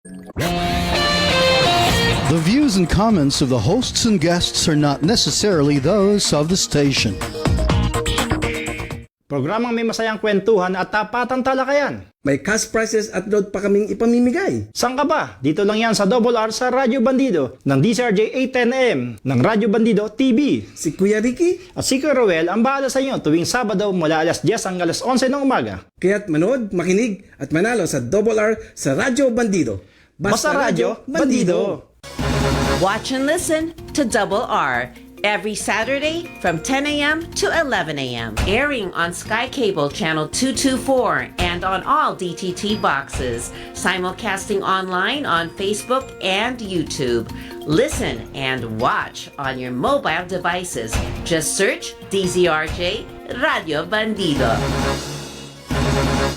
The views and comments of the hosts and guests are not necessarily those of the station. Programang may masayang kwentuhan at tapatang talakayan. May cash prizes at load pa kaming ipamimigay. Saan ka ba? Dito lang yan sa Double R sa Radyo Bandido ng DCRJ 810am ng Radyo Bandido TV. Si Kuya Ricky, At si Kuya Roel ang bahala sa inyo tuwing Sabado mula alas 10 hanggang alas 11 ng umaga. kaya't manood, makinig at manalo sa Double R sa Radyo Bandido. Basta Radyo Bandido. Watch and listen to Double R every Saturday from 10 a.m. to 11 a.m. Airing on Sky Cable Channel 224 and on all DTT boxes. Simulcasting online on Facebook and YouTube. Listen and watch on your mobile devices. Just search DZRJ Radio Bandido.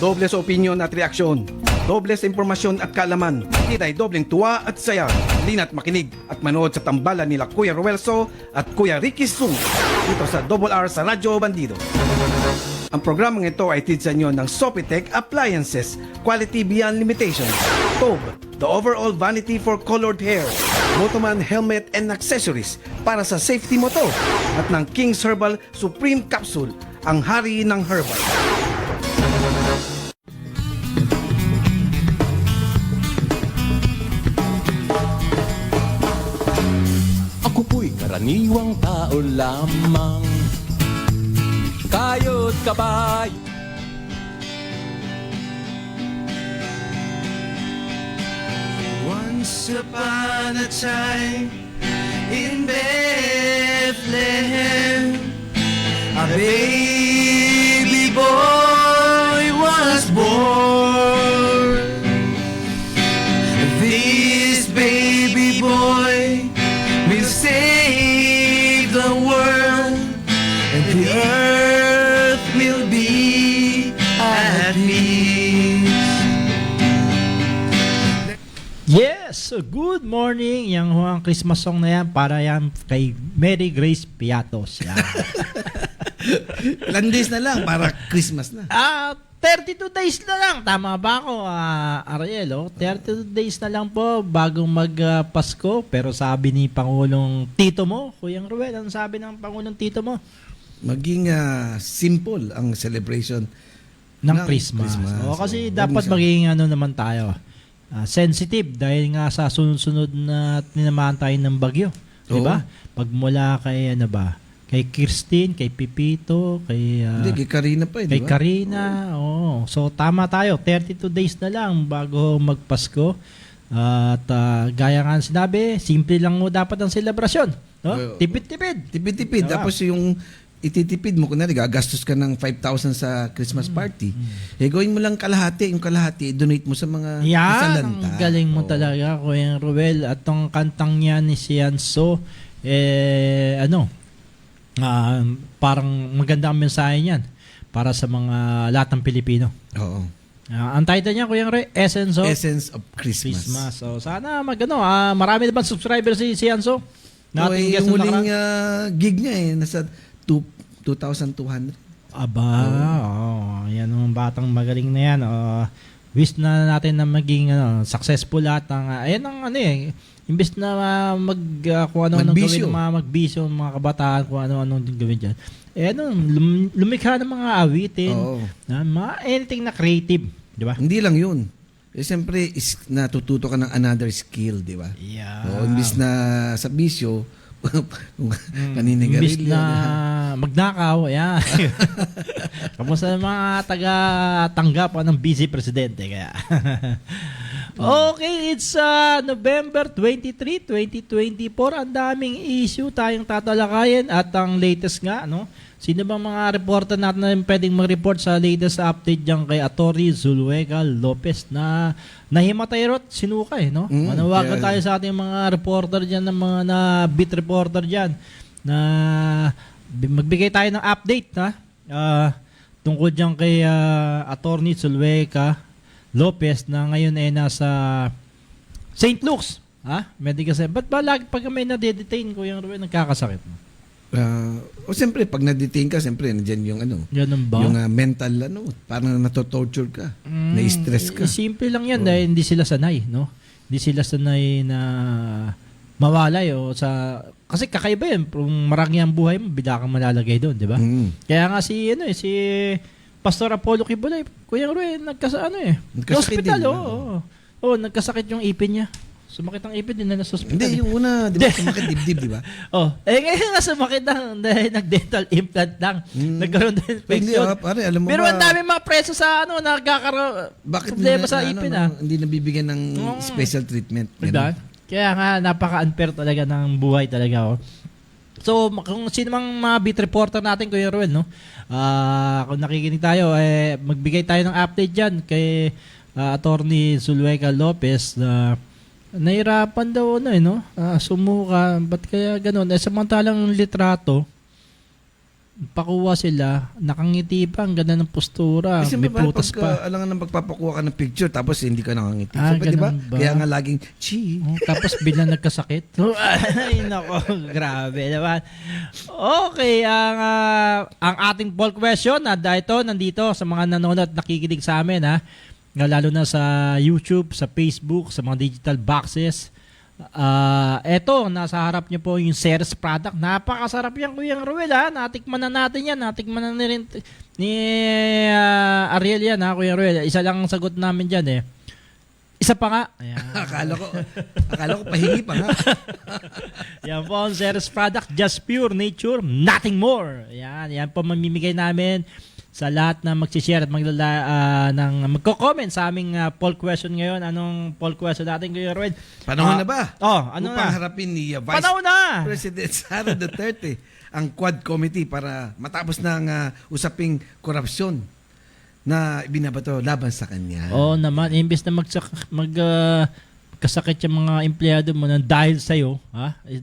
Dobles opinion at reaksyon. Dobles impormasyon at kaalaman. Kita ay dobleng tuwa at saya. Lina't makinig at manood sa tambalan nila Kuya Ruelso at Kuya Ricky Sung dito sa Double R sa Radyo Bandido. Ang programang ito ay tid sa inyo ng Sopitech Appliances, Quality Beyond Limitation, Tob, the overall vanity for colored hair, Motoman helmet and accessories para sa safety mo to, at ng King's Herbal Supreme Capsule, ang hari ng herbal. Ako po'y karaniwang tao lamang, kayo't kabay. Once upon a time in Bethlehem, a baby boy was born. This baby boy will save the world, and the earth will be at peace. Yes! So good morning! Yang huwang Christmas song na yan, para yan kay Mary Grace Piatos. Yan. Ilan days na lang para Christmas na. 32 days na lang. Tama ba ako, Ariel? 32 days na lang po bago mag-Pasko. Pero sabi ni Pangulong Tito mo, Kuyang Ruel, ano sabi ng Pangulong Tito mo? Maging simple ang celebration Ng Christmas. Kasi dapat maging naman tayo. Sensitive dahil nga sa sunod-sunod na tinamahan tayo ng bagyo. Diba? Pagmula kay kay Christine, kay Pipito, kay kay Karina pa, kay diba? Karina. So tama tayo, 32 days na lang bago magpasko. At gaya nga sinabi, simple lang mo dapat ang selebrasyon, no? Tipid-tipid. Tipid-tipid. Diba? Tapos yung ititipid mo, kunwari gagastos ka ng 5,000 sa Christmas party. Gawin mo lang kalahati. Yung kalahati, donate mo sa mga Yan, isalanta. ang galing mo talaga, Kuya Ruel. At tong kantang niya ni Sianso, parang maganda ang mensahe niyan para sa mga lahat ng Pilipino. Oo. Ang title niya, Kuya Ruel, Essence of Christmas. So sana marami na bang subscriber si Sianso? Yung huling gig niya nasa 2,200. Yan ang batang magaling na yan. Wish na natin na maging successful lahat ng ayan ang imbes na kung ano-ano gawin ng mga magbisyo, mga kabataan, kung ano-ano gawin dyan. Lumikha ng mga awitin, anything na creative, di ba? Hindi lang yun. Siyempre, natututo ka ng another skill, di ba? Yeah. Imbes na sa bisyo, kaninigarilyo. Imbes na magnakaw, yan. Kamusta ng mga taga-tanggap ng busy presidente, kaya. Okay, it's November 23, 2024. Ang daming issue tayong tatalakayin at ang latest nga, sino ba mga reporter natin na pwedeng mag-report sa latest update dyan kay Atty. Zulueta Lopez na nahimatay rot, sinukay, Manawagan tayo sa ating mga reporter dyan, ng mga beat reporter dyan, na magbigay tayo ng update, tungkol dyan kay Atty. Zulueta Lopez na ngayon ay nasa St. Luke's, medical center. Ba't ba lagi pag may na-detain ko yung nagkakasakit mo? Siyempre, pag na-detain ka, siyempre, nandiyan yung Ganun ba? yung mental, parang nato-torture ka, na-stress ka. Simple lang yan dahil hindi sila sanay, Hindi sila sanay na mawalay o sa kasi kakaiba yun. Kung marami ang buhay mo, bigla kang malalagay doon, di ba? Kaya nga si Pastor Apollo Quibulay, Kuya Ruel, Nagkasakit hospital, din, Oo, nagkasakit yung ipin niya. Sumakit ang ipin din na sa hospital. Hindi, yung una, di ba, sumakit dibdib, di ba? Ngayon nga sumakit dahil nag-dental implant lang. Nagkaroon din Hindi, infection. pare, alam mo Pero ba, ang dami mga preso sa nagkakaroon bakit problema sa ipin, hindi nabibigyan ng special treatment? Diba? Kaya nga, napaka-unfair talaga ng buhay talaga. So, kung sino mang mga beat reporter natin, Kuya Ruel, no? Kung nakikinig tayo, magbigay tayo ng update dyan kay Attorney Zulueca Lopez na nahirapan daw, sumuka. Ba't kaya ganun? Samantalang litrato, pakuha sila, nakangiti pa, ang ganda ng postura, Kasi may prutas pa. alangan ng pagpapakuha ka ng picture tapos hindi ka nakangiti. Ah, di ba? ganun ba? Kaya nga laging, chi. Tapos bilang nagkasakit. Ay, nako, grabe naman. Okay, ang ating poll question na nandito sa mga nanonood at nakikinig sa amin, lalo na sa YouTube, sa Facebook, sa mga digital boxes. Eto, nasa harap niyo po yung Ceres product. Napakasarap yan, Kuya Ruel, natikman na natin yan. Natikman na rin ni Ariel yan, Kuya Ruel. Isa lang ang sagot namin dyan, Isa pa nga. Ayan. akala ko pahingi pa nga. Yan po ang Ceres product. Just pure nature, nothing more. Yan po mamimigay namin sa lahat na mag-share at magko-comment sa aming poll question ngayon. Anong poll question natin, Kuya Ruel? Panahon na ba? Ano Upang harapin ni Vice Panahon na! President Sara Duterte ang Quad Committee para matapos ng usaping korupsyon na binabato laban sa kanya. Oo naman, imbes na kasakit yung mga empleyado mo na dahil sa'yo,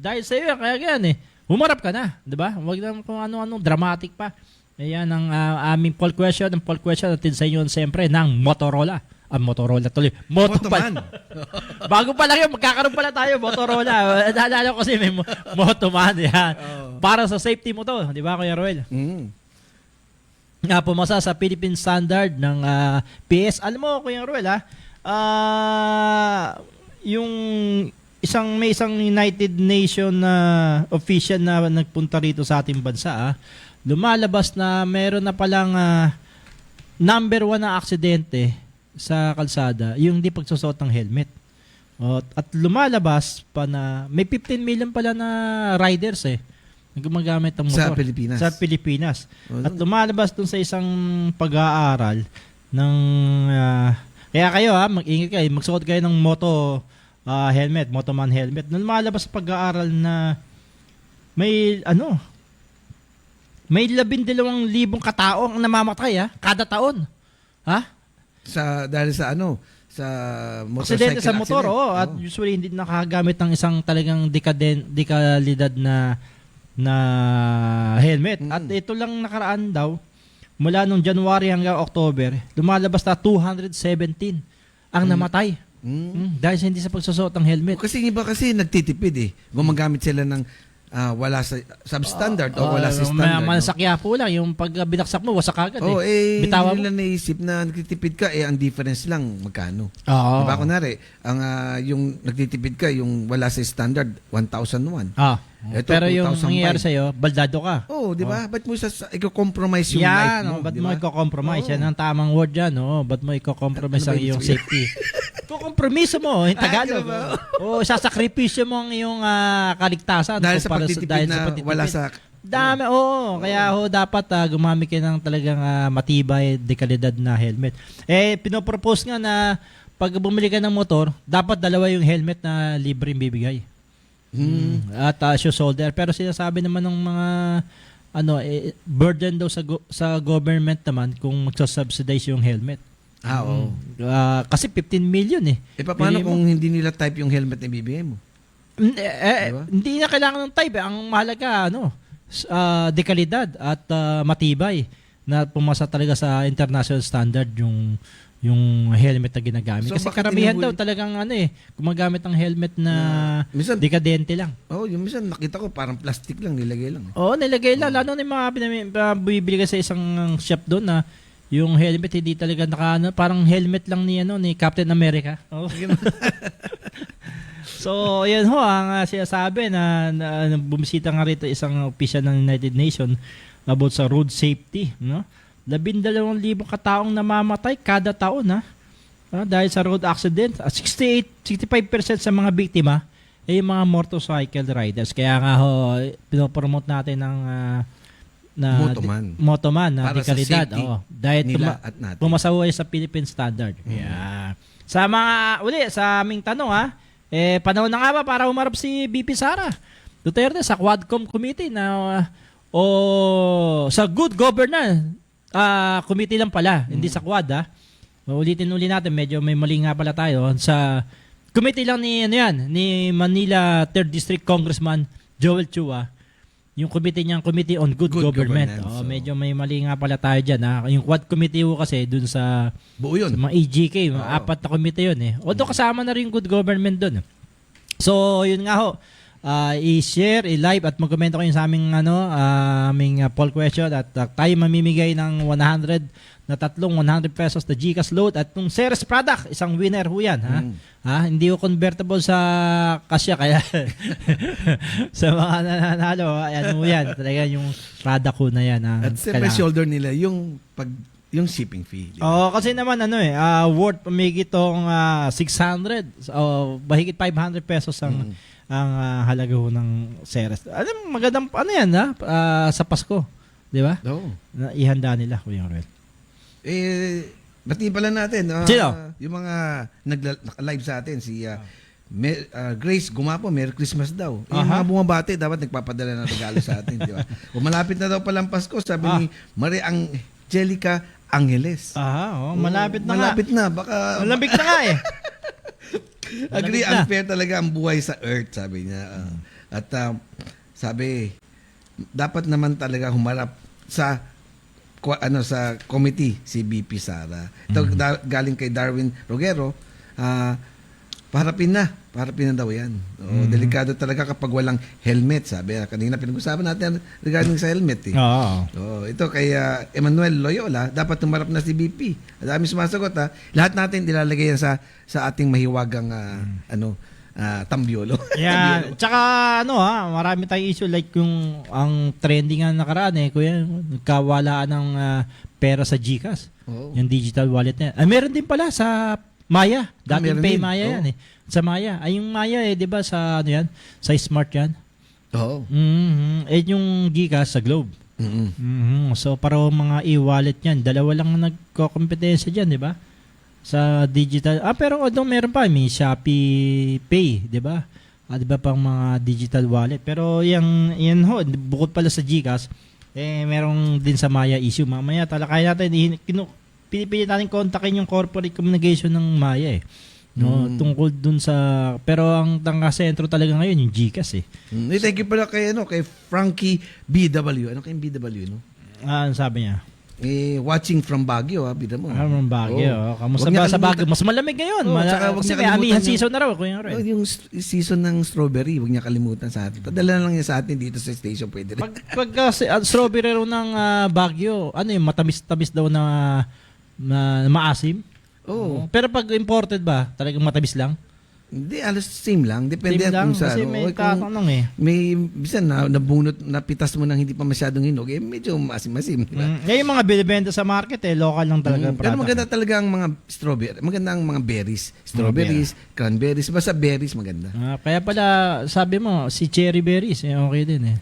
dahil sa'yo, kaya ganyan humarap ka na, di ba? Huwag na kung ano-ano, dramatic pa. Ayan ang aming poll question. Ang poll question natin sa inyo siyempre ng Motorola. Motorola tuloy. Motoman. Bago pa lang yun, magkakaroon pala tayo, Motorola. Naalala ko kasi may Motoman. Yan. Para sa safety mo to, di ba, Kuya Roel? Pumasa sa Philippine Standard ng PS. Alam mo, Kuya Roel, yung may isang United Nation na official na nagpunta rito sa ating bansa, lumalabas na meron na palang number 1 na aksidente sa kalsada, yung hindi pagsusot ng helmet. At lumalabas pa na may 15 million pala na riders na gumagamit ng motor. Sa Pilipinas. At lumalabas dun sa isang pag-aaral ng kaya kayo mag-ingat kayo, magsuot kayo ng helmet, Motoman helmet. Lumalabas sa pag-aaral na may 12,000 katao ang namamatay kada taon. Dahil sa motorcycle Aksidente sa motor, at usually hindi nakagamit ng isang talagang dekalidad na helmet. At ito lang nakaraan daw, mula nung January hanggang October, lumalabas na 217 ang namatay. Dahil sa hindi sa pagsusuot ng helmet. Kasi iba kasi nagtitipid gumagamit sila ng wala sa substandard o wala sa standard. Mansakya po lang. Yung pag binaksak mo, wasak agad. Bitawa mo. Hindi nila naisip na nagtitipid ka, ang difference lang, magkano. Diba, kunwari, yung nagtitipid ka, yung wala sa standard, 1,001. Pero yung nangyayari sa'yo, baldado ka. Di ba? Ba't mo i-compromise yung life mo? Ba't mo i-compromise? Yan ang tamang word dyan. Ba't mo i-compromise ang iyong safety? Kukompromiso mo, yung Tagalog. Sasakripisyo mo ang iyong kaligtasan. Dahil sa pagtitipid na wala sa... Dami, kaya dapat gumamit kayo ng talagang matibay, dekalidad na helmet. Pinopropose nga na pag bumili ka ng motor, dapat dalawa yung helmet na libre yung bibigay. At shoe solder. Pero sinasabi naman ng mga burden daw sa government naman kung magsasubsidize yung helmet. Kasi 15 million paano kung hindi nila type yung helmet na ibibigay mo? Diba? Hindi na kailangan ng type. Ang mahalaga, dekalidad at matibay na pumasa talaga sa international standard yung helmet na ginagamit. So, kasi karamihan daw talagang gumagamit ng helmet na dekadente lang. Yung minsan nakita ko parang plastic lang, nilagay lang. Nilagay lang. Lalo na yung mga bibili ka sa isang shop doon na yung helmet hindi talaga parang helmet lang ni Captain America. So, yan ho ang sinasabi na bumisita nga rito isang opisyal ng United Nations about sa road safety, no? 12,000 kataong namamatay kada taon, ha? Dahil sa road accident. 65% sa mga biktima ay yung mga motorcycle riders. Kaya nga ho, pinopromote natin ng Motoman na Para sa dekalidad. safety Dahil nila at natin. pumasaway sa Philippine Standard. Yeah. Sa aming tanong, panahon na nga ba para umarap si BP Sara Duterte sa Quadcom Committee sa Good Governance Committee lang pala, hindi sa Quad, ha? Ulitin natin, medyo may mali nga pala tayo. Sa committee lang ni Manila 3rd District Congressman Joel Chua. Yung committee niyang Committee on Good Government. Medyo may mali nga pala tayo dyan. Yung Quad Committee kasi dun sa, Buo yun. sa mga EGK, mga 4 na committee yun. Although kasama na rin Good Government dun. So, yun nga ho. I-share, i-live at mag-komento kayo sa aming poll question at tayo mamimigay ng 100 pesos na GCash load at nung Ceres product, isang winner ho yan. Hindi ko convertible sa kasya kaya sa mga nananalo, yan. Talaga yung product ko na yan. At siyempre shoulder nila yung shipping fee. Kasi naman worth pamigit tong 600 bahigit 500 pesos ang halaga ho ng Ceres. Magandang sa Pasko, di ba? Ihanda nila Kuya Ruel. Batiin pala natin. Sino? Yung mga nag-live sa atin, si Grace Gumapo, Merry Christmas daw. Yung mga bumabati, dapat nagpapadala ng regalo sa atin, di ba? O malapit na daw palang Pasko, sabi ni Maria Angelica Angeles. Malapit na malapit na. Baka malambig na nga agree, unfair talaga ang buhay sa Earth, sabi niya. At sabi, dapat naman talaga humarap sa committee si BP Sara. Ito galing kay Darwin Rogero, paharapin na daw yan. Delikado talaga kapag walang helmet, sabi. Kanina pinag-usapan natin regarding sa helmet. Ito kay Emmanuel Loyola, dapat tumarap na si BP. Dami sumasagot, lahat natin ilalagay yan sa ating mahiwagang tambyolo. Yeah. Tsaka marami tayong issue like yung ang trending nga nakaraan kuya, nagkawalaan ng pera sa GCash. Yung digital wallet na yan. Meron din pala sa Maya. Dating Pay Maya yan Sa Maya. Yung Maya 'di ba sa Sa Smart yan. Yung GCash sa Globe. So para mga e-wallet yan, dalawa lang nagko-kompetensya diyan, 'di ba? Sa digital. Pero meron pa, may Shopee Pay, 'di ba? 'Di ba pang mga digital wallet. Pero yan bukod pala sa GCash, meron din sa Maya issue. Mamaya talakayan natin, pinipilit natin kontakin yung corporate communication ng Maya tungkol dun sa, pero ang sentro talaga ngayon yung GCash Thank you pala kay Frankie BW. Ano kayong BW, no? Ano sabi niya? Watching from Baguio, bida mo. From Baguio. Kamusta ba sa Baguio? Mas malamig ngayon. Kasi may amihan season na raw. Yung season ng strawberry, huwag niya kalimutan sa atin. Padala lang niya sa atin dito sa station, pwede rin. Pag strawberry raw ng Baguio, matamis-tamis daw na maasim? Pero pag imported ba, talagang matamis lang? Hindi, alas same lang. Depende kung sa kasi may tatanong May, bisan nabunot, napitas mo nang hindi pa masyadong hinog, medyo maasim-asim. Diba? Yung mga binibenta sa market, local lang talaga. Pero maganda talaga ang mga strawberry. Maganda ang mga berries. Strawberries, cranberries. Basta berries, maganda. Kaya pala, sabi mo, si cherry berries, okay din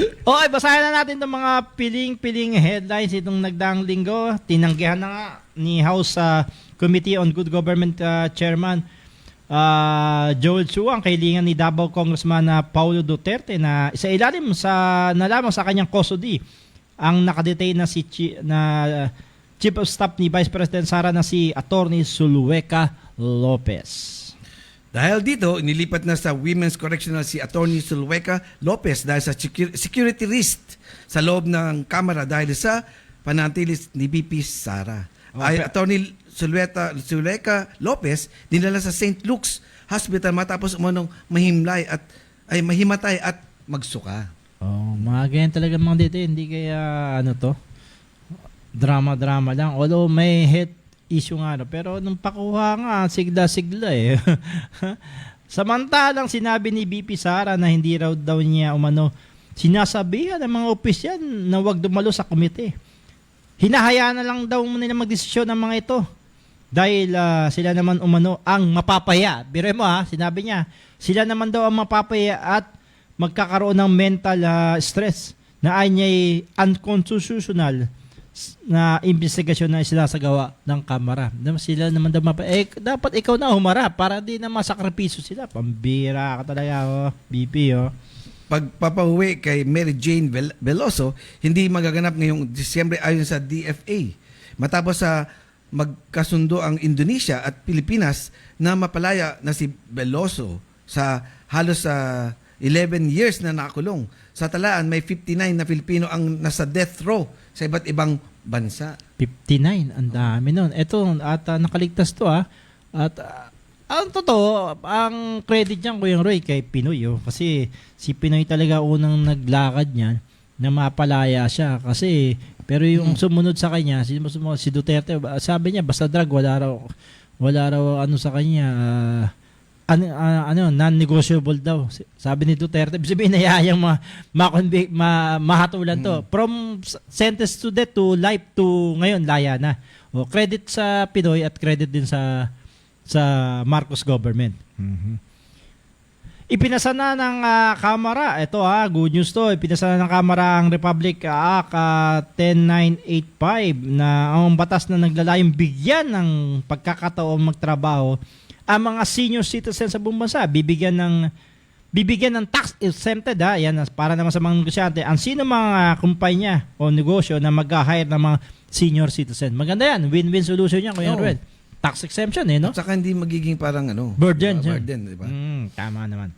Okay, basahin na natin itong mga piling-piling headlines itong nagdaang linggo. Tinanggihan na nga ni House Committee on Good Government Chairman Joel Chua ang kahilingan ni Davao Congressman Paulo Duterte na isa ilalim na lamang sa kanyang custody ang nakadetain na Chief of Staff ni Vice President Sara na si Attorney Zulueta Lopez. Dahil dito, inilipat na sa Women's Correctional si Attorney Zulueta Lopez dahil sa security risk sa loob ng Kamara dahil sa pananatili ni BP Sara. Attorney Zulueta Lopez dinala sa St. Luke's Hospital matapos umunong mahimatay at magsuka. Mga ganyan talaga mga dito, hindi kaya drama lang. Although may health issue nga. No? Pero nung pakuha nga, sigla-sigla eh. Samantalang sinabi ni BP Sara na hindi raw daw niya sinasabihan ng mga opisyal na huwag dumalo sa komite. Hinahayaan na lang daw nila magdesisyon ng mga ito. Dahil sila naman ang mapapaya. Biro mo sinabi niya, sila naman daw ang mapapaya at magkakaroon ng mental stress na ay niya unconstitutional na investigasyon na sinasagawa ng Kamara. Sila naman daw dapat ikaw na humarap para di na masakripisyo sila. Pambira ka talaga, BP. Pagpapahuwi kay Mary Jane Veloso, hindi magaganap ngayong Disyembre ayon sa DFA. Matapos sa magkasundo ang Indonesia at Pilipinas na mapalaya na si Veloso sa halos 11 years na nakakulong. Sa talaan, may 59 na Filipino ang nasa death row sa iba't ibang bansa. 59, ang dami nun. Ito, at nakaligtas to At ang totoo, ang credit niyan, Kuya Roy, kay Pinoy. Kasi si Pinoy talaga unang naglakad niyan na mapalaya siya. Kasi, pero yung sumunod sa kanya, si Duterte, sabi niya, basta drug, wala raw sa kanya, non-negotiable daw. Sabi ni Duterte, sabihin na yayang mahatulan to. From sentence to death to life to ngayon, laya na. Credit sa Pinoy at credit din sa Marcos government. Ipinasa na ng Kamara, ito good news to, ipinasa na ng Kamara ang Republic Act 10985 na ang batas na naglalayong bigyan ng pagkakataon magtrabaho ang mga senior citizens sa buong bansa, bibigyan ng tax exempted yan para naman sa mga negosyante ang sino mga kumpanya o negosyo na mag-hire ng mga senior citizen. Maganda yan, win-win solution yan, Kuya Ruel. Tax exemption no? At saka hindi magiging parang burden, di ba? Tama naman.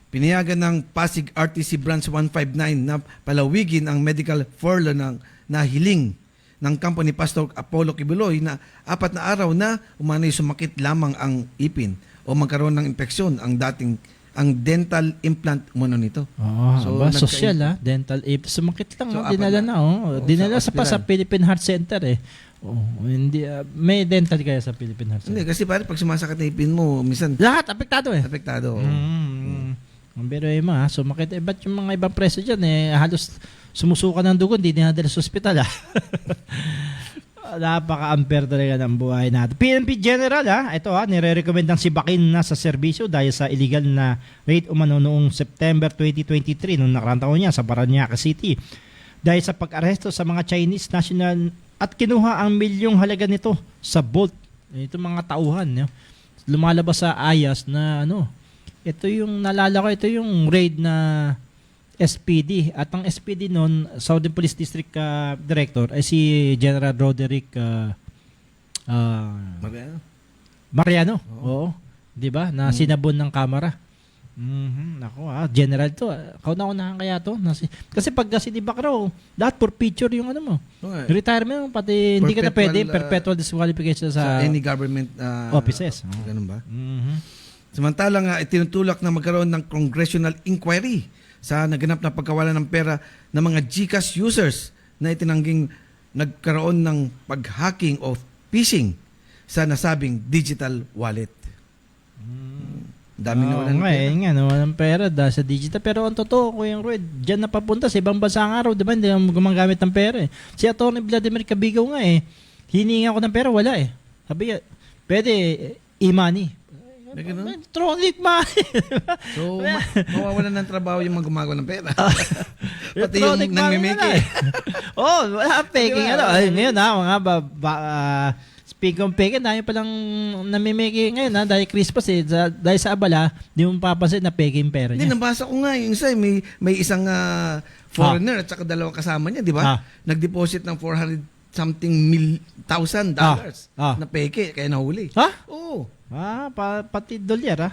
Pinayagan ng Pasig RTC Branch 159 na palawigin ang medical furlough na hiling ng kampo ni Pastor Apollo Kibuloy na 4 na araw na umano'y sumakit lamang ang ipin o magkaroon ng infeksyon ang dental implant umano nito. Social dental implant. Sumakit lang, dinala na. Dinala sa Philippine Heart Center hindi, may dental kaya sa Philippine Heart Center? Hindi, kasi pare pag sumasakit na ipin mo, minsan lahat apektado Apektado. Pero sumakit. Ba't yung mga ibang preso dyan halos sumusuka ng dugo, hindi dinadala sa ospital Napaka-unfair talaga ng buhay natin. PNP General ito nire-recommend ng sibakin na sa serbisyo dahil sa illegal na raid umano noong September 2023 noong nakarang taon niya sa Parañaque City. Dahil sa pag-aresto sa mga Chinese national at kinuha ang milyong halaga nito sa Bolt. Ito mga tauhan. Lumalabas sa ayas na ito yung nalala ko, ito yung raid na SPD. At ang SPD noon, Southern Police District Director ay si General Roderick Mariano. Oo. 'Di ba? Na sinabon ng Kamara. Nako general to. Kauna-unahan kaya to. Kasi pag sinibak raw, lahat for picture yung mo. Retirement pati hindi ka na pwede perpetual disqualification sa any government offices. Ganun ba? Samantalang itinutulak na magkaroon ng congressional inquiry sa naganap na pagkawala ng pera ng mga GCash users na itinangging nagkaroon ng pag-hacking o phishing sa nasabing digital wallet. Daming nawalan ng pera dahil sa digital. Pero ang totoo, Kuya Roy, dyan napapunta sa ibang bansa nga raw, diba? Hindi naman gumagamit ng pera Si Atty. Vladimir Cabigaw nga hininga ko ng pera, wala Sabi niya, pwede e-money. Electronic money. So, mawawalan ng trabaho yung mga gumagawa ng pera. Pati yung nangmimiki. Wala peking ngayon mga speaking of peking, dahil palang namimiki ngayon dahil Christmas dahil sa abala, di mo papansin na peking pera niya. Hindi, nabasa ko nga yung isa, may isang foreigner at saka dalawang kasama niya, di ba? Nag-deposit ng $400,000 na peke, kaya nahuli. Oo. Pati dolyar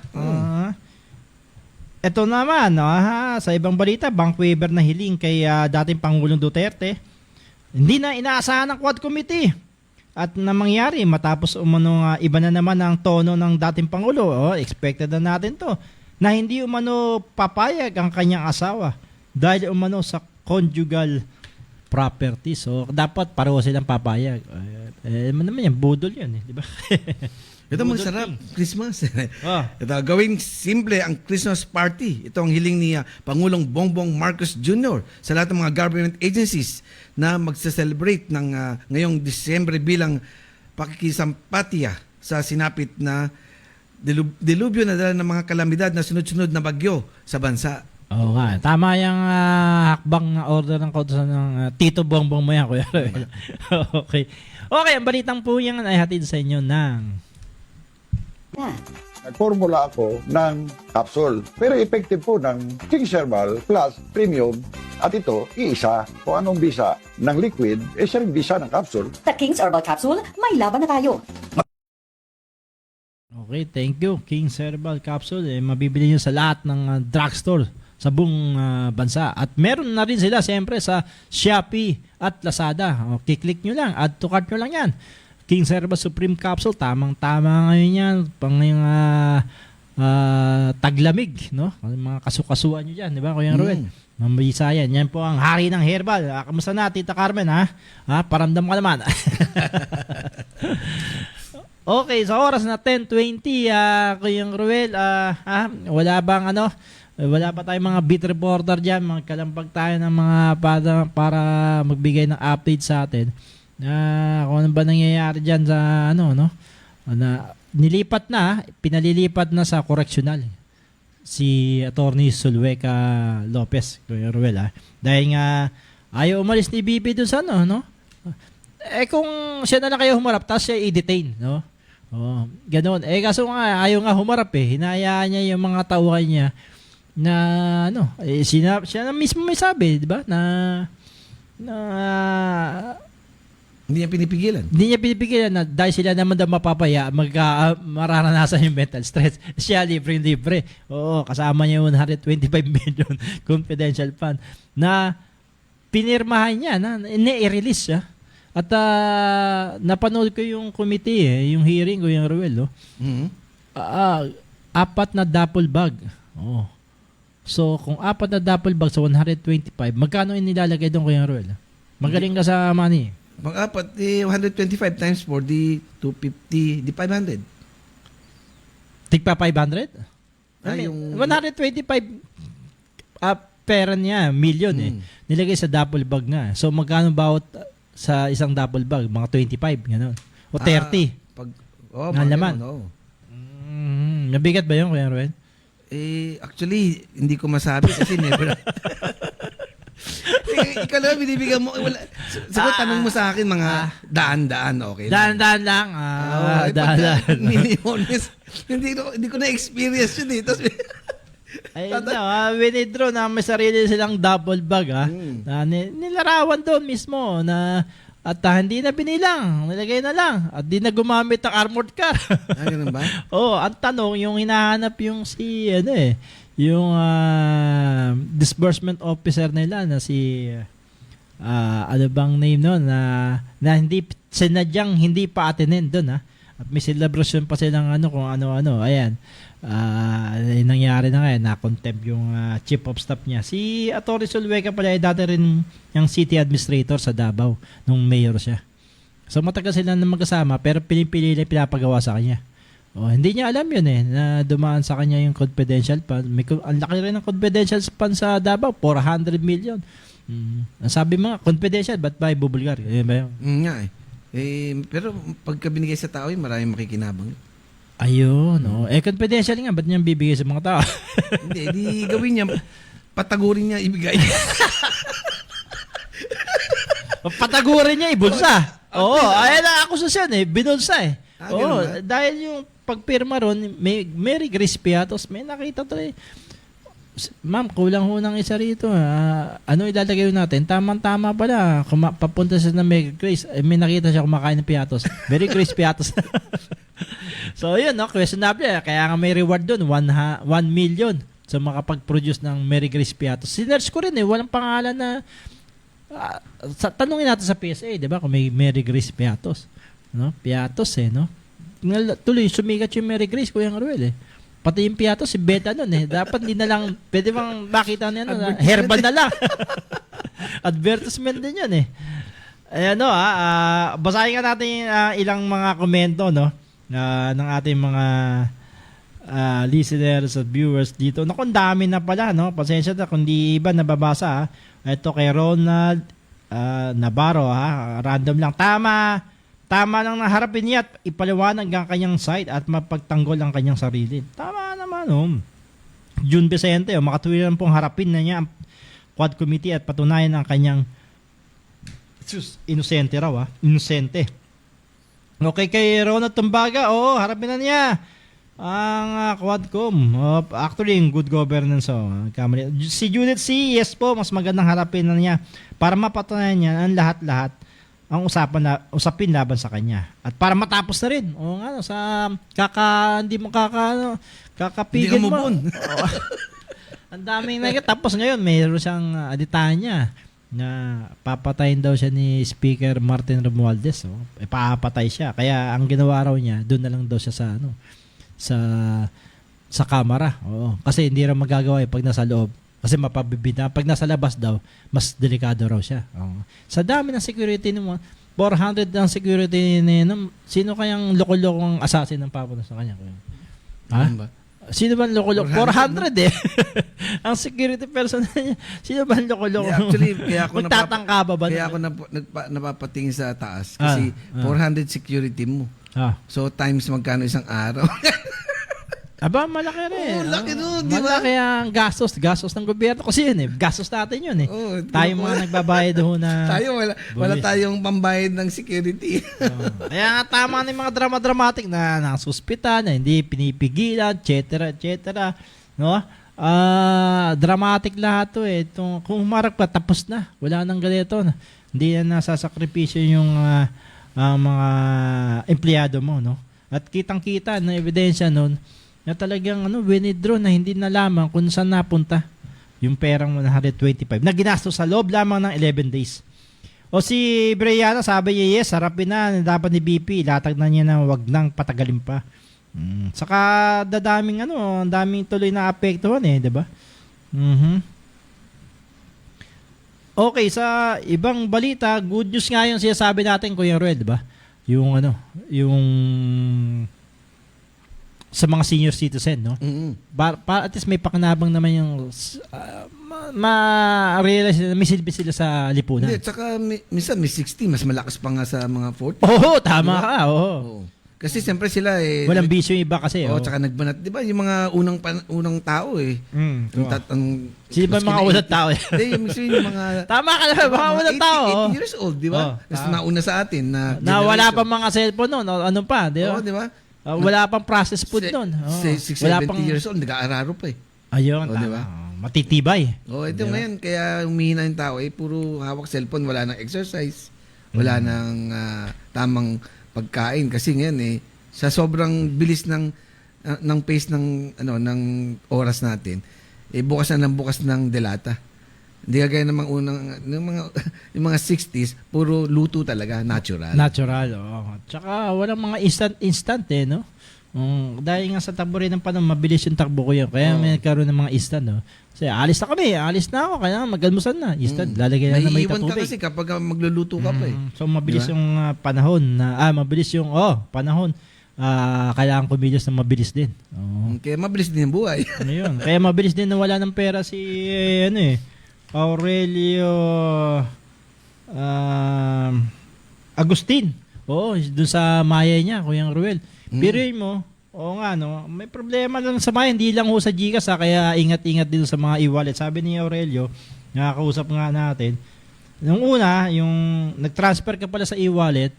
Ito naman sa ibang balita, bank waiver na hiling kay dating Pangulong Duterte. Hindi na inaasahan ng Quad Committee. At na mangyari matapos iba na naman ang tono ng dating Pangulo. Expected na natin to. Na hindi papayag ang kanyang asawa dahil sa conjugal property. So dapat pareho silang papayag. Naman yan, budol yun, di ba? Ito masarap, Christmas. Oh. Ito, gawing simple ang Christmas party. Ito ang hiling ni Pangulong Bongbong Marcos Jr. sa lahat ng mga government agencies na magse-celebrate ng ngayong Disyembre bilang pakikisampatya sa sinapit na dilubyo na dala ng mga kalamidad na sunod-sunod na bagyo sa bansa. Oo nga. Tama yung hakbang order ng kautosan ng Tito Bongbong mo yan, Kuya Roel. Okay. Okay, ang balitang po yan ay hatid sa inyo ng... Nagformula ako ng capsule. Pero effective po ng King's Herbal Plus Premium. At ito, iisa. Kung anong bisa ng liquid, siya rin bisa ng capsule. Sa King's Herbal Capsule, may laban na tayo. Okay, thank you. King's Herbal Capsule, mabibili nyo sa lahat ng drugstore sa buong bansa. At meron na rin sila siyempre sa Shopee at Lazada. O, kiklik nyo lang, add to cart nyo lang yan. King's Herbal Supreme Capsule, tamang-tama ngayon yan. Pang yung taglamig, no? Mga kasukasuan nyo dyan, di ba, Kuya Ruel? Mamabisa yan. Yan po ang hari ng herbal. Kamusta na, Tita Carmen, ha? Paramdam ka naman. Okay, sa oras na 10:20, Kuya Ruel, wala ba tayong mga beat reporter dyan? Magkalampag tayo ng mga para magbigay ng update sa atin. Kung ano ba nangyayari dyan sa na pinalilipat na sa correctional si Attorney Sulweca Lopez, Kuya Ruel, dahil nga ayaw umalis ni BP doon sa kung siya na lang kayo humarap tapos siya i-detain, no? Ganoon. Kaso nga ayaw nga humarap hinayaan niya yung mga tauhan niya na siya na mismo may sabi, di ba? Na Hindi niya pinipigilan. Hindi niya pinipigilan na dahil sila naman daw mapapaya, mararanasan yung mental stress. Siya libre. Oo, kasama niya yung 125 million confidential fund na pinirmahan niya, na i-release siya. At napanood ko yung committee, yung hearing ko, yung Ruel. Apat na duffel bag. So, kung apat na duffel bag sa 125, magkano inilalagay doon, Kuya Ruel? Magaling ka sa money. Pag-apat, 125 times 4, di 250, di 500. Tigpa 500? Yung 125 pera niya, million nilagay sa duffel bag nga. So, magkano bawat sa isang duffel bag? Mga 25, gano'n. O 30. Ang laman. Nabigat ba yun, Kuya Ruel? Actually, hindi ko masabi kasi never. Ikaw naman binibigyan mo. Siguro tanong mo sa akin mga daan-daan, okay? Daan-daan lang. Daan-daan. Milyones. Hindi ko na-experience yun Tapos, winidraw na may sarili silang double bag na nilarawan doon mismo na at hindi na binilang, nilagay na lang at di na gumamit ng armored car. Ganun ba? Ang tanong yung hinahanap yung yung disbursement officer nila na si ano bang name noon na hindi sinadyang hindi pa attend doon at may celebration pa silang kung ano-ano. Ayan. Nangyari na ngayon, na-contempt yung chief of staff niya. Si Atty. Sulweca pala ay dati rin yung city administrator sa Davao nung mayor siya. So matagal sila na magkasama pero pinipili na pinapagawa sa kanya. Hindi niya alam yun na dumaan sa kanya yung confidential fund. Ang laki rin ng confidential fund sa Davao, 400 million. Ang sabi mga, confidential, ba't ba ibubulgar? Ayan ba yun? Nga pero pagka binigay sa tao, maraming makikinabang. Ayun, confidential nga, ba't niya bibigay sa mga tao? Hindi, di gawin niya, patagurin niya ibigay. Patagurin niya, ibulsa. Ayan na ako sa siyan, binulsa dahil yung pagpirma ron, may Merry Grace Piatos, may nakita tuloy. Ma'am, kulang ho ng isa rito. Ano ilalagay natin? Tamang-tama pala. Papunta siya ng Merry Grace. May nakita siya kumakain ng Piatos. Merry Grace Piatos. So, yun, questionable. Kaya nga may reward doon, 1 million. So, makapag-produce ng Merry Grace Piatos. Sinerge ko rin walang pangalan na tanungin natin sa PSA, di ba? Kung may Merry Grace Piatos. Piatos tuloy, sumikat yung Merry Grace, Kuya Ruel Pati yung Piatos, si Beta nun Dapat hindi na lang, pwede bang makita niya herbal na lang. Advertisement din yun Basahin nga natin ilang mga komento, no? Ng ating mga listeners at viewers dito. Naku, ang dami na pala, no? Pasensya na kung di iba nababasa, ha? Ito kay Ronald Navarro, ha? Random lang. Tama lang na harapin niya at ipaliwanag ang kanyang side at mapagtanggol ang kanyang sarili. Tama naman, no? June Vicente, makatuwiran pong harapin na niya ang Quad Committee at patunayan ang kanyang inosente raw, ha? Inosente. Okay, kay Ronald Tumbaga, harapin na niya ang Quadcom. Actually, yung good governance. Si Judith C, yes po, mas magandang harapin na niya para mapatunayan niya ang lahat-lahat ang usapin laban sa kanya. At para matapos na rin. Hindi mo kakapigil Hindi ka mo. Ang daming tapos ngayon, mayroon siyang aditahan niya na papatayin daw siya ni Speaker Martin Romualdez. Papatay siya. Kaya ang ginawa raw niya, doon na lang daw siya sa kamera. Kasi hindi raw magagawa pag nasa loob. Kasi mapabibida. Pag nasa labas daw, mas delikado raw siya. Sa dami ng security mo, 400 ang security ni sino kayang loko-lokong assassin ang papunta sa kanya? Ha? Sino ba ang loko-loko? 400 eh. Ang security personnel niya. Sino ba ang loko-loko? Actually, kaya ako magtatangka ba? Kaya ako napapatingin sa taas kasi 400 security mo. So times magkano isang araw? Aba, malaki rin. Laki nun, di ba? Malaki ang gastos ng gobyerno. Kasi yun gastos natin yun . Tayo mga nagbabayad doon na... Tayo, wala tayong pambayad ng security. Kaya nga tama na yung mga drama-dramatic na nasa ospital, na hindi pinipigilan, etc. No? Dramatic lahat to . Kung humarap ka, tapos na. Wala nang ganito. Hindi na nasasakripisyo yung mga empleyado mo. No? At kitang-kita na ebidensya nun, na talagang winidraw na hindi nalaman kung saan napunta yung perang 125 na ginastos sa loob lamang ng 11 days. O si Brianna sabi niya, yes, harapin na dapat ni BP, latag na niya na wag nang patagalin pa. Saka dadaming ang daming tuloy na apektuhan di ba? Okay, sa ibang balita, good news nga yung sinasabi natin, Kuya Ruel, di ba? Yung sa mga senior citizen, no? At least may pakinabang naman yung ma-realize na may silbi sila sa lipunan. Hindi, tsaka minsan may 60, mas malakas pa nga sa mga 40. Tama diba? ka, Kasi siyempre sila walang bisyo yung iba kasi. Tsaka nagbanat, di ba? Yung mga unang tao Sino ba mga unang tao? Hindi, yung mga... Tama ka na, mga unang tao. 80 years old, di ba? Mas nauna sa atin na wala pa mga cellphone noon, ano pa, di ba? Di ba? Wala pang processed food noon. 70 years old, nag-aararo pa Ayun, di ba? Matitibay. Ito ngayon, kaya humihina yung tao, puro hawak cellphone, wala nang exercise, wala nang tamang pagkain. Kasi ngayon sa sobrang bilis ng pace ng oras natin, bukas ng delata. Hindi kagaya ng mga 60s, puro luto talaga, natural. Tsaka walang mga instant no? Dahil nga sa takbo rin ng panahon, mabilis yung takbo ko yun. Kaya may nagkaroon ng mga instant, no? Kasi alis na ako, kaya mag-almusal na. Instant, lalagay na may tubig. Ka kasi kapag magluluto ka pa So mabilis yung panahon mabilis yung panahon. Kailangan kumilos na mabilis din. Kaya mabilis din ang buhay. Kaya mabilis din na wala ng pera si Aurelio Agustin. Doon sa maya niya, Kuyang Ruel. Biruin mo, may problema lang sa maya, hindi lang sa GCash kaya ingat-ingat din sa mga e-wallet. Sabi ni Aurelio, nakakausap nga natin, nung una, yung nag-transfer ka pala sa e-wallet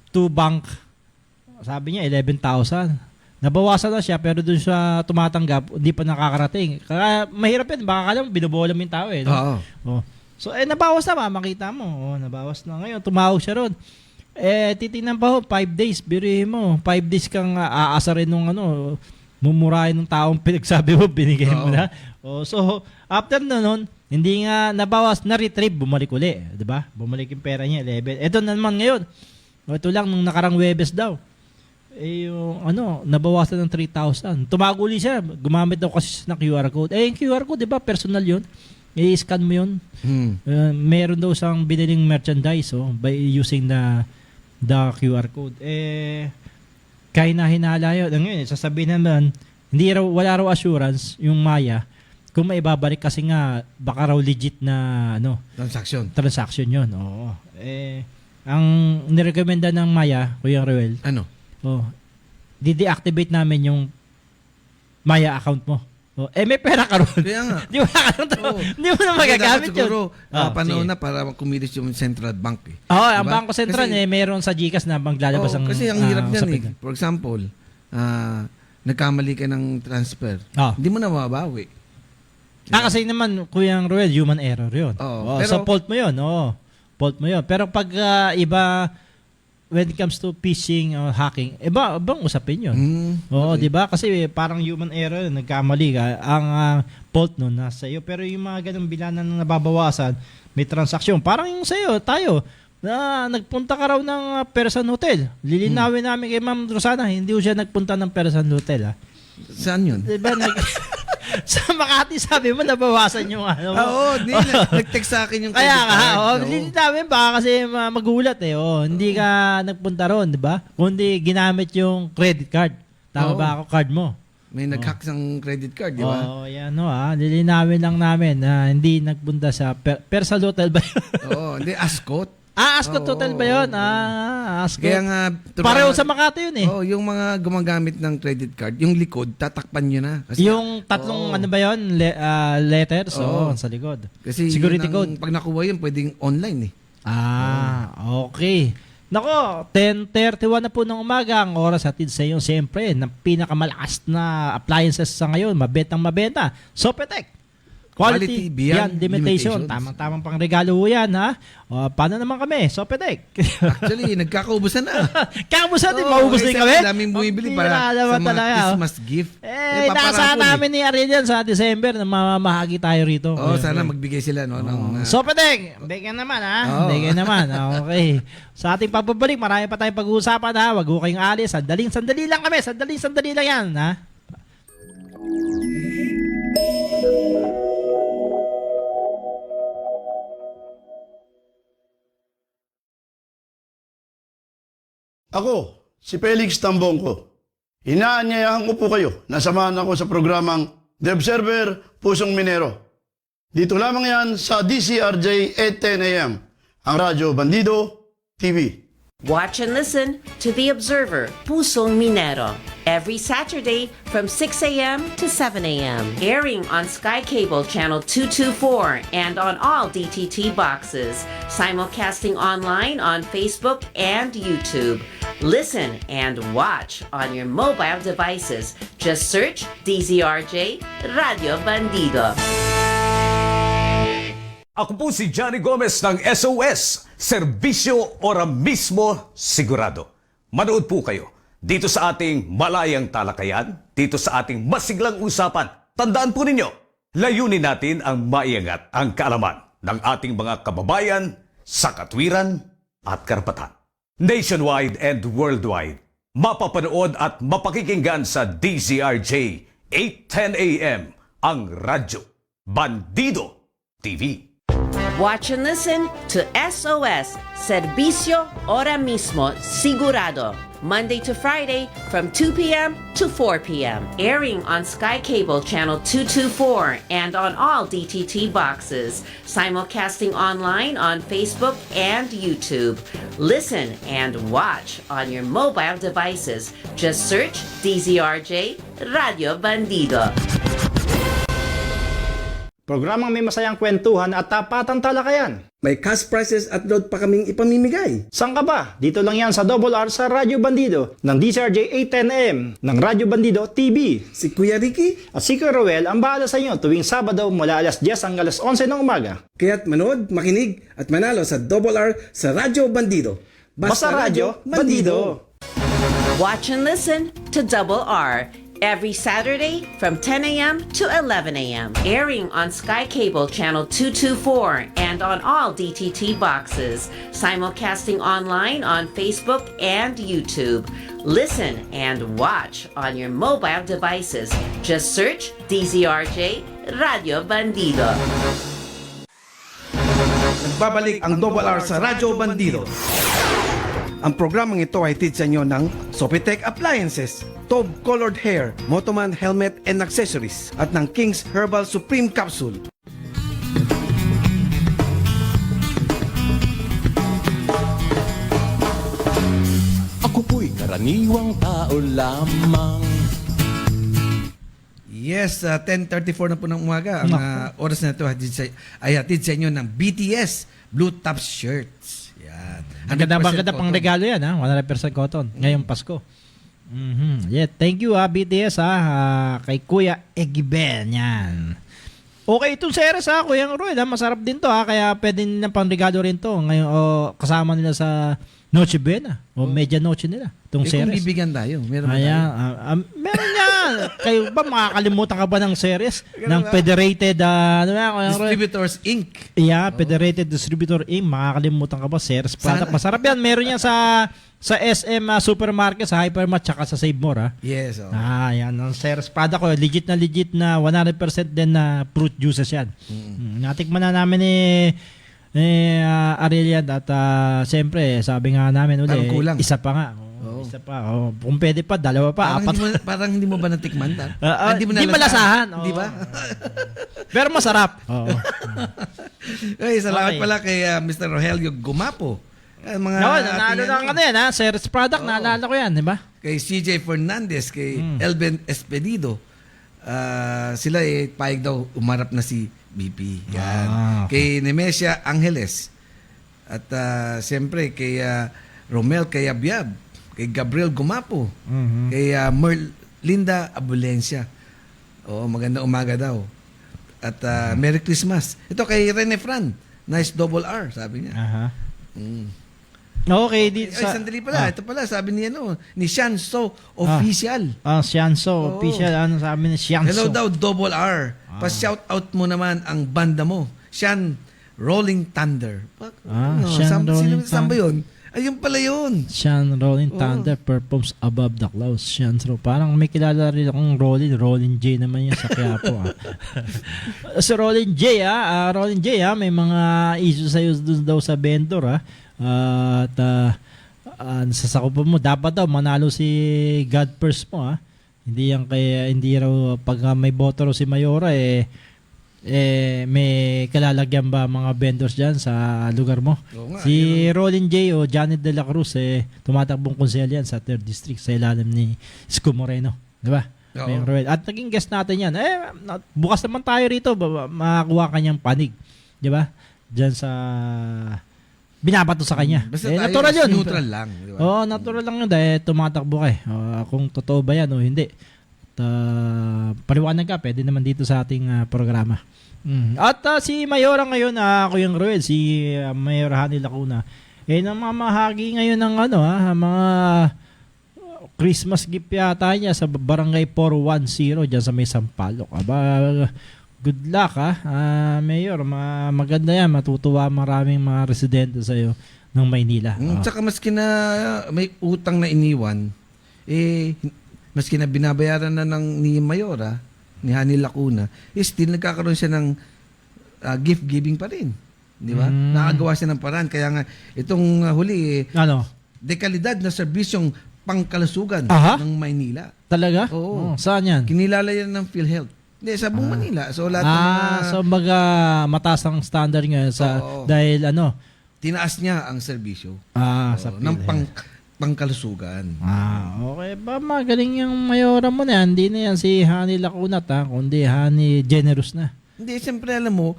to bank, sabi niya 11,000. Nabawasan na siya pero doon siya tumatanggap, hindi pa nakakarating. Kaya mahirap yan, baka kala mo binubola mo yung tao So nabawas na, makita mo. Nabawas na ngayon, tumawag siya ron. Titingnan pa 5 days, birihin mo. 5 days kang aasa rin nung mumurahin ng taong pinagsabi mo, binigay mo na. So after nun, hindi nga nabawas, na-retrieve, bumalik uli. Diba? Bumalik yung pera niya, 11. Ito naman ngayon. Ito lang, nung nakarang Webes daw. Nabawasan ng 3,000. Tumawag uli siya. Gumamit daw kasi ng QR code. Yung QR code, di ba, personal yun. i-scan mo yun. Meron daw siyang biniling merchandise by using the QR code. Kaya na hinala yun. Ngayon, sasabihin naman, wala raw assurance yung Maya kung maibabalik kasi nga baka raw legit na transaction yun. Oo. Ang nirekomenda ng Maya, Kuya Ruel, di-deactivate namin yung Maya account mo. May pera ka ron. Kaya nga. Di mo na magagamit yun. Siguro, panahon na para kumilos yung Central Bank. Ang Bangko Sentral meron sa GCash na maglalabas ang kasi ang hirap niyan For example, nagkamali ka ng transfer. Hindi mo na mababawi. Kasi naman, Kuya Ruel, human error yun. Pero, so, fault mo yun. Fault mo yun. Pero pag iba, when it comes to phishing or hacking, ibang usapin yun. Okay. Di ba? Kasi parang human error, nagkamali ka. Ang fault nun nasa iyo. Pero yung mga ganung bilanan na nababawasan, may transaksyon. Parang yung sa'yo, tayo, na nagpunta ka raw ng Persan Hotel. Lilinawin namin kay Ma'am Rosana, hindi ko siya nagpunta ng Persan Hotel. Saan yun? Diba? Sa Makati, sabi mo, nabawasan yung nag-text sa akin yung credit card. Kaya nga, lilinawin baka kasi magulat hindi ka nagpunta ron, di ba? Kundi ginamit yung credit card. Tama ba ako card mo? May nag-hack ng credit card, di ba? Yan lilinawin lang namin na hindi nagpunta sa Persan Hotel ba yun? Hindi, Ascot. Ascot Hotel ba yun? Ascot. Kaya nga, pareho sa Makati yun yung mga gumagamit ng credit card, yung likod, tatakpan nyo na. Kasi, yung tatlong ba yun? Letters? Sa likod. Kasi security code. Pag nakuha yun, pwedeng online okay. Nako, 10:31 na po ng umaga ang oras hatid sa iyo. Siyempre, ng pinakamalakas na appliances sa ngayon, mabenta. Sopetec. Quality beyond limitation. Tamang pang regalo yan, ha? Paano naman kami? Sopetec. Actually, nagkakaubusan na. Kaubusan din, maubos din kami. Daming bumibili para sa mga Christmas gift. Nasa namin ni Ariel yan sa December na mamahagi tayo rito. Sana magbigay sila Sopetec, bigyan naman, ha? Bigyan naman. Okay. Sa ating pagbabalik, marami pa tayong pag-uusapan, ha? Wag ko kayong alis. Sandali lang kami. Sandali lang yan, ha? Ako, si Felix Tambongko. Inaanyayahan ko po kayo na samahan ako sa programang The Observer, Pusong Minero. Dito lamang yan sa DCRJ 810 AM, ang Radyo Bandido TV. Watch and listen to The Observer, Pusong Minero, every Saturday from 6 a.m. to 7 a.m. Airing on Sky Cable Channel 224 and on all DTT boxes. Simulcasting online on Facebook and YouTube. Listen and watch on your mobile devices. Just search DZRJ Radio Bandido. Ako po si Johnny Gomez ng SOS, Serbisyo Ora Mismo Sigurado. Manood po kayo dito sa ating malayang talakayan, dito sa ating masiglang usapan. Tandaan po ninyo, layunin natin ang maiangat ang kaalaman ng ating mga kababayan sa katwiran at karapatan. Nationwide and worldwide, mapapanood at mapakikinggan sa DZRJ 810 AM ang Radyo Bandido TV. Watch and listen to SOS, Servicio Ora Mismo Sigurado, Monday to Friday from 2 p.m. to 4 p.m. Airing on Sky Cable Channel 224 and on all DTT boxes. Simulcasting online on Facebook and YouTube. Listen and watch on your mobile devices. Just search DZRJ Radio Bandido. Programang may masayang kwentuhan at tapatang talakayan. May cash prizes at load pa kaming ipamimigay. Saan ka ba? Dito lang yan sa Double R sa Radyo Bandido ng DCRJ 810M ng Radyo Bandido TV. Si Kuya Ricky at si Kuya Ruel ang bahala sa inyo tuwing Sabado mula alas 10 hanggang alas 11 ng umaga. Kaya't manood, makinig at manalo sa Double R sa Radyo Bandido. Basta Radyo Bandido. Watch and listen to Double R every Saturday from 10 a.m. to 11 a.m. Airing on Sky Cable Channel 224 and on all DTT boxes. Simulcasting online on Facebook and YouTube. Listen and watch on your mobile devices. Just search DZRJ Radio Bandido. Nagbabalik ang Double R sa Radyo Bandido. Ang programang ito ay hatid sa inyo ng Sopitech Appliances, Tob Colored Hair, Motoman Helmet and Accessories at ng King's Herbal Supreme Capsule. Ako po'y karaniwang tao lamang. Yes, 10:34 na po ng umaga. Ang oras na ito ay hatid sa inyo ng BTS Blue Top Shirts. Yan. Ang ganda pang regalo yan, ha? 100% cotton. Ngayong Pasko. Yeah, thank you, BTS, kay Kuya Egiben. Yan. Okay, itong series, Kuya Roy, masarap din to, kaya pwede na pang regalo rin to. Ngayon, kasama nila sa Noche Buena o Medianoche nila. Itong Kung series. bibigyan tayo, meron ba Ayan, tayo? meron yan. Kayo ba makakalimutan ka ba ng series ng Federated Distributors Inc. Yeah, Federated Distributor Inc. Makakalimutan ka ba series product? Masarap yan. Meron yan sa SM supermarket, sa Hypermart, tsaka sa Save More. Yes. Yan. Ang series product ko, legit na 100% din na fruit juices yan. Natikman na namin Aurelian at siyempre sabi nga namin uli, isa pa nga. Isa pa. Kung pwede pa, dalawa pa, apat. Parang hindi mo ba natikman? Hindi malasahan. Di ba? Pero masarap. Okay, salamat pala kay Mr. Rogelio Gumapo. Naalala lang yan, series product, naalala ko yan, di ba? Kay CJ Fernandez, kay Elben Espedido. Sila payag daw umarap na si BP. Yan. Kay Nemesia Angeles. At siyempre kay Romel Cayabyab, kay Gabriel Gumapo, kay Merlinda Abulencia. Maganda umaga daw. At Merry Christmas. Ito kay Rene Fran. Nice double R, sabi niya. Okay, dito sa... sandali pala. Ito pala, sabi niya ni Shanso Official. Shanso Official. Ano sabi ni Shanso? Hello daw, double R. Pa-shout out mo naman ang banda mo. Shan Rolling Thunder. Shan Rolling Thunder. Saan ba yun? Ayun pala yun. Shan Rolling Thunder performs above the clouds. Shan parang may kilala rin akong Rolling J naman yan sa Quiapo. Si Rolling J, Rolling J, may mga issues sa'yo daw sa vendor, at nasasakupan mo, dapat daw manalo si God First mo, hindi raw pag may boto raw si Mayora may kalalagyan ba mga vendors dyan sa lugar mo? Si Rolling J o Janet De La Cruz tumatakbong konsel yan sa 3rd District sa ilalim ni Isko Moreno, di ba? At naging guest natin yan. Bukas naman tayo rito, makakuha kanyang panig, di ba? Dyan sa binabato sa kanya. Basta natural yun. Neutral lang. Diba? Natural lang yun dahil tumatakbo ka kung totoo ba yan o hindi. Paliwanag ka, pwede naman dito sa ating programa. At si Mayora ngayon, Kuya Roel, si Mayor Hani Lacuna, namamahagi ngayon ng mga Christmas gift yata niya sa Barangay 410 dyan sa may Sampaloc. Good luck Mayor, maganda yan, matutuwa maraming mga residente sa iyo ng Maynila. Tsaka maski na may utang na iniwan, maski na binabayaran na ni Mayora, ni Hani Lacuna, still nagkakaroon siya ng gift giving pa rin. Di ba? Nakagawa siya ng paraan. Kaya nga, itong huli, dekalidad na serbisyong pangkalusugan ng Maynila. Talaga? Oo. Saan yan? Kinilala yan ng PhilHealth. Hindi, sa buong Manila. So, lahat so mataas ang standard ngayon dahil tinaas niya ang serbisyo. Sa ng pangkalusugan. Okay. Magaling yung Mayora mo na yan. Hindi na yan si Hani Lacuna, kundi Hani Generous na. Hindi, siyempre alam mo,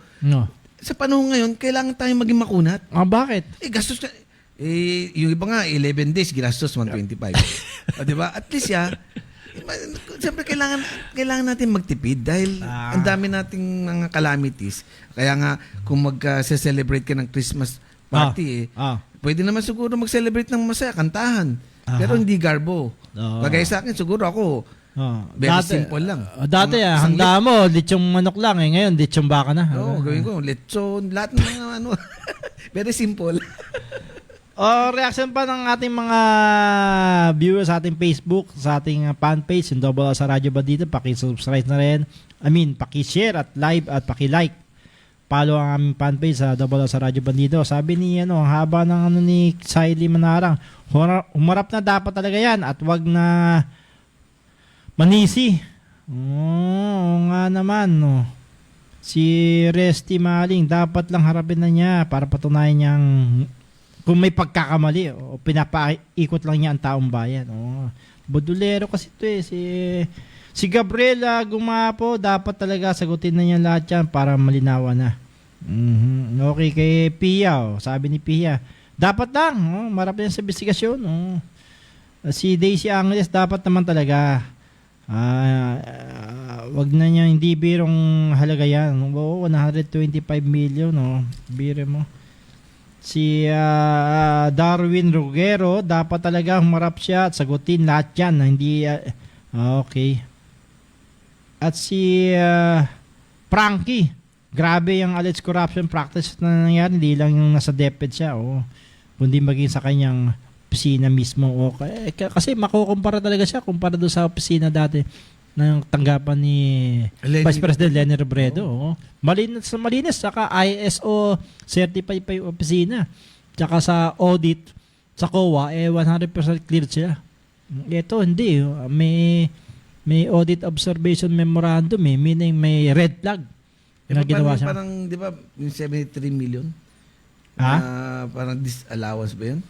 sa panahon ngayon, kailangan tayong maging makunat. Bakit? Gastos ka. Yung iba nga, 11 days, ginastos 125. Diba? At least siyempre kailangan natin magtipid dahil ang dami nating mga calamities. Kaya nga, kung mag-celebrate ka ng Christmas party, pwede naman siguro mag-celebrate ng masaya, kantahan. Pero hindi garbo. Bagay sa akin, siguro ako, very simple lang. Dati, handa mo, lechong manok lang. Ngayon, lechong baka na. Gawin ko, lechon, lahat ng mga very simple. Reaction pa ng ating mga viewers sa ating Facebook, sa ating fan page, yung Double sa Radyo Bandido, paki-subscribe na rin. Paki-share at live at paki-like. follow ang aming fanpage sa Double R sa Radyo Bandido. Sabi ni ang haba ng ni Siley Manarang, humarap na dapat talaga yan at wag na manisi. Oo nga naman, no. Si Resty Maling, dapat lang harapin na niya para patunayan niyang kung may pagkakamali o pinapaikot lang niya ang taong bayan. Oh, bodulero kasi ito eh. Si Gabriela Gumapo, dapat talaga sagutin na niya lahat yan para malinawan na. Okay, kay Pia, sabi ni Pia, dapat lang, marap yan sa investigasyon. Si Daisy Angeles, dapat naman talaga. Wag na niya, hindi birong halaga yan. 125 million, biro mo. Si Darwin Rugero, dapat talaga humarap siya at sagutin lahat yan. Hindi, okay. At si Frankie, grabe yung alleged corruption practice na nangyari. Hindi lang yung nasa DepEd siya, kundi maging sa kanyang opisina mismo. Okay. Kasi makukumpara talaga siya kumpara doon sa opisina dati ng tanggapan ni Vice President Leni Robredo. Malinis, saka ISO certified pa yung opisina. Tsaka sa audit, sa COA, 100% cleared siya. Ito, hindi. May audit observation memorandum, meaning may red flag na ginawa siya. Parang, di ba, yung 73 million? Parang disallowance ba yun?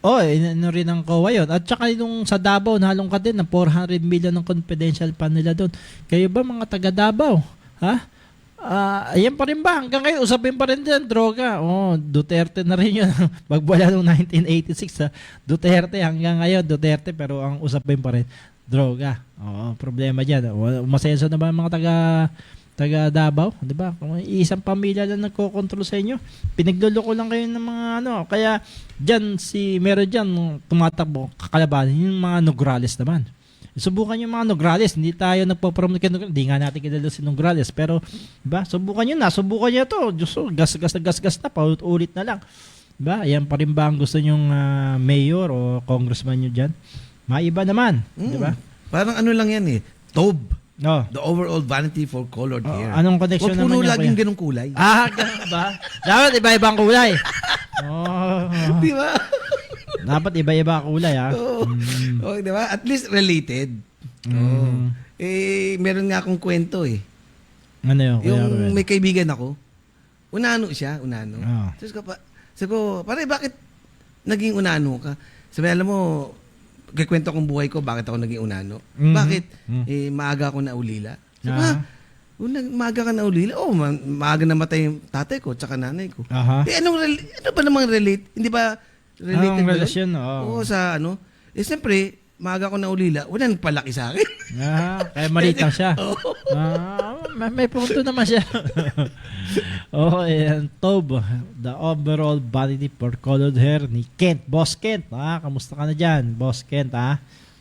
Ano rin ang COA yun. At saka yung sa Davao, nalong ka din ng 400 million ng confidential fund nila doon. Kayo ba mga taga Davao? Ayan pa rin ba? Hanggang ngayon, usapin pa rin din droga. Duterte na rin yun. Magbala noong 1986. Duterte hanggang ngayon, Duterte. Pero ang usapin pa rin, droga. Problema dyan. Umasenso na ba mga taga Davao, 'di ba? Kung isang pamilya lang nagko-control sa inyo, pinagluloko lang kayo ng mga kaya diyan meron diyan tumatakbo kakalabanin yung mga Nograles naman. Subukan yung mga Nograles, hindi tayo nagpo-promote kay Nograles, hindi nga natin kilala si Nograles, pero 'di ba? Subukan niyo to. Diyos, gas na paulit na lang. 'Di ba? Ayan pa rin ba ang gusto nyong mayor o congressman niyo diyan? Maiba naman, 'di ba? Parang ano lang yan Tob. No. The overall vanity for colored hair. Anong connection naman puno yan? laging ganung kulay. Ganun ba? Dapat iba-ibang kulay. Di ba? Dapat iba-iba kulay, Di ba? At least related. Meron nga akong kwento Ano yun? Yung may kaibigan ako, unano siya. Sabi ko, pare, bakit naging unano ka? Sabi, alam mo, kikwento kong buhay ko, bakit ako naging unano. Bakit? Maaga ako naulila. Sabi, maaga ka naulila? Maaga namatay yung tatay ko tsaka nanay ko. Ano ba namang relate? Hindi ba related? Anong relasyon? Sa siyempre, maaga ako naulila, wala nagpalaki sa akin. Kaya maliit lang siya. May punto naman siya. And Tob, the overall vanity for colored hair ni Kent. Boss Kent, kamusta ka na dyan? Boss Kent,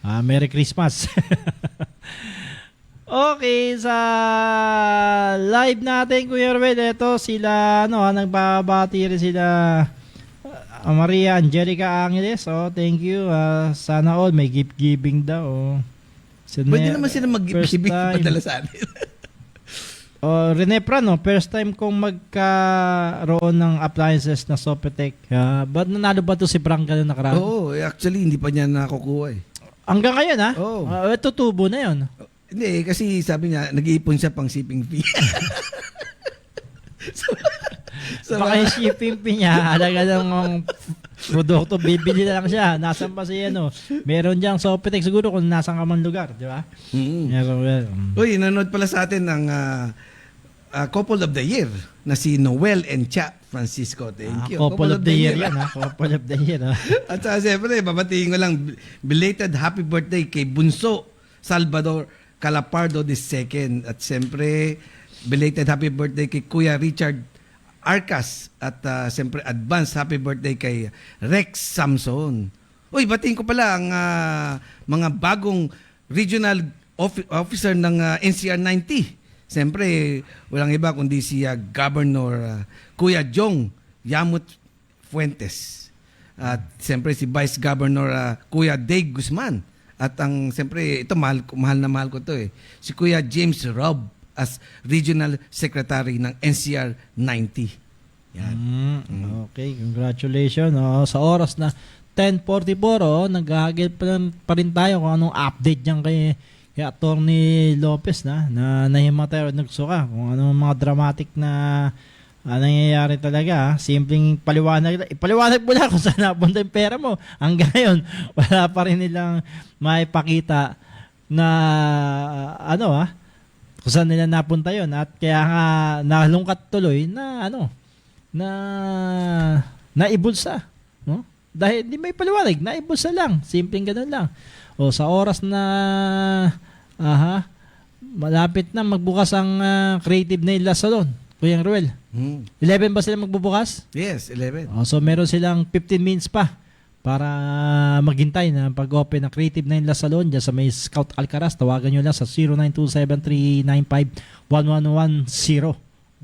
Merry Christmas. Okay, sa live natin, Kuya Ruel, ito sila, nagbabati rin sila Maria Angelica Angeles. Thank you. Sana all may gift-giving daw. Pwede naman sila mag-gift-giving padala sa atin. Rene Prano, first time kong magkaroon ng appliances na Sopetec. Ba't nanalo ba to si Frank na nakaraan? Actually, hindi pa niya nakukuha Hanggang ngayon, ito tubo na yun. Hindi, kasi sabi niya, nag-iipon siya pang shipping fee. Baka yung shipping fee niya, halaga ng produkto, bibili na lang siya. Nasaan pa siya, meron diyang Sopetec siguro kung nasaan ka man lugar, di ba? Uy, nanonood pala sa atin ng Couple of the Year na si Noel and Cha Francisco. Thank you. Couple of the Year yan, Couple of the Year. At siyempre, babatiin ko lang, belated happy birthday kay Bunso Salvador Calapardo II. At siyempre, belated happy birthday kay Kuya Richard Arcas. At siyempre, advance happy birthday kay Rex Samson. Uy, batiin ko pala ang mga bagong regional officer ng NCR 90. Siyempre, walang iba kundi si Governor Kuya Jong Yamut Fuentes. At siyempre si Vice Governor Kuya Dave Guzman. At siyempre, ito mahal na mahal ko to si Kuya James Rob as Regional Secretary ng NCR 90. Yan. Okay, congratulations. Sa oras na 10:44, naghahagil pa rin tayo kung anong update diyan kay Attorney Lopez na nahimatay o nagsuka. Kung anong mga dramatic na nangyayari talaga. Simpleng paliwanag. Ipaliwanag mo na kung saan napunta yung pera mo. Hanggang ngayon, wala pa rin nilang maipakita na kung saan nila napunta yon. At kaya nga nalungkat tuloy na naibulsa. No? Dahil hindi may paliwanag, naibulsa lang. Simpleng ganun lang. O sa oras na malapit na magbukas ang Creative Nail Salon, Kuya Ruel. 11 ba sila magbubukas? Yes, 11. So meron silang 15 minutes pa para maghintay na pag-open ng Creative Nail Salon dyan sa may Scout Alcaraz. Tawagan nyo lang sa 0927-395-1110.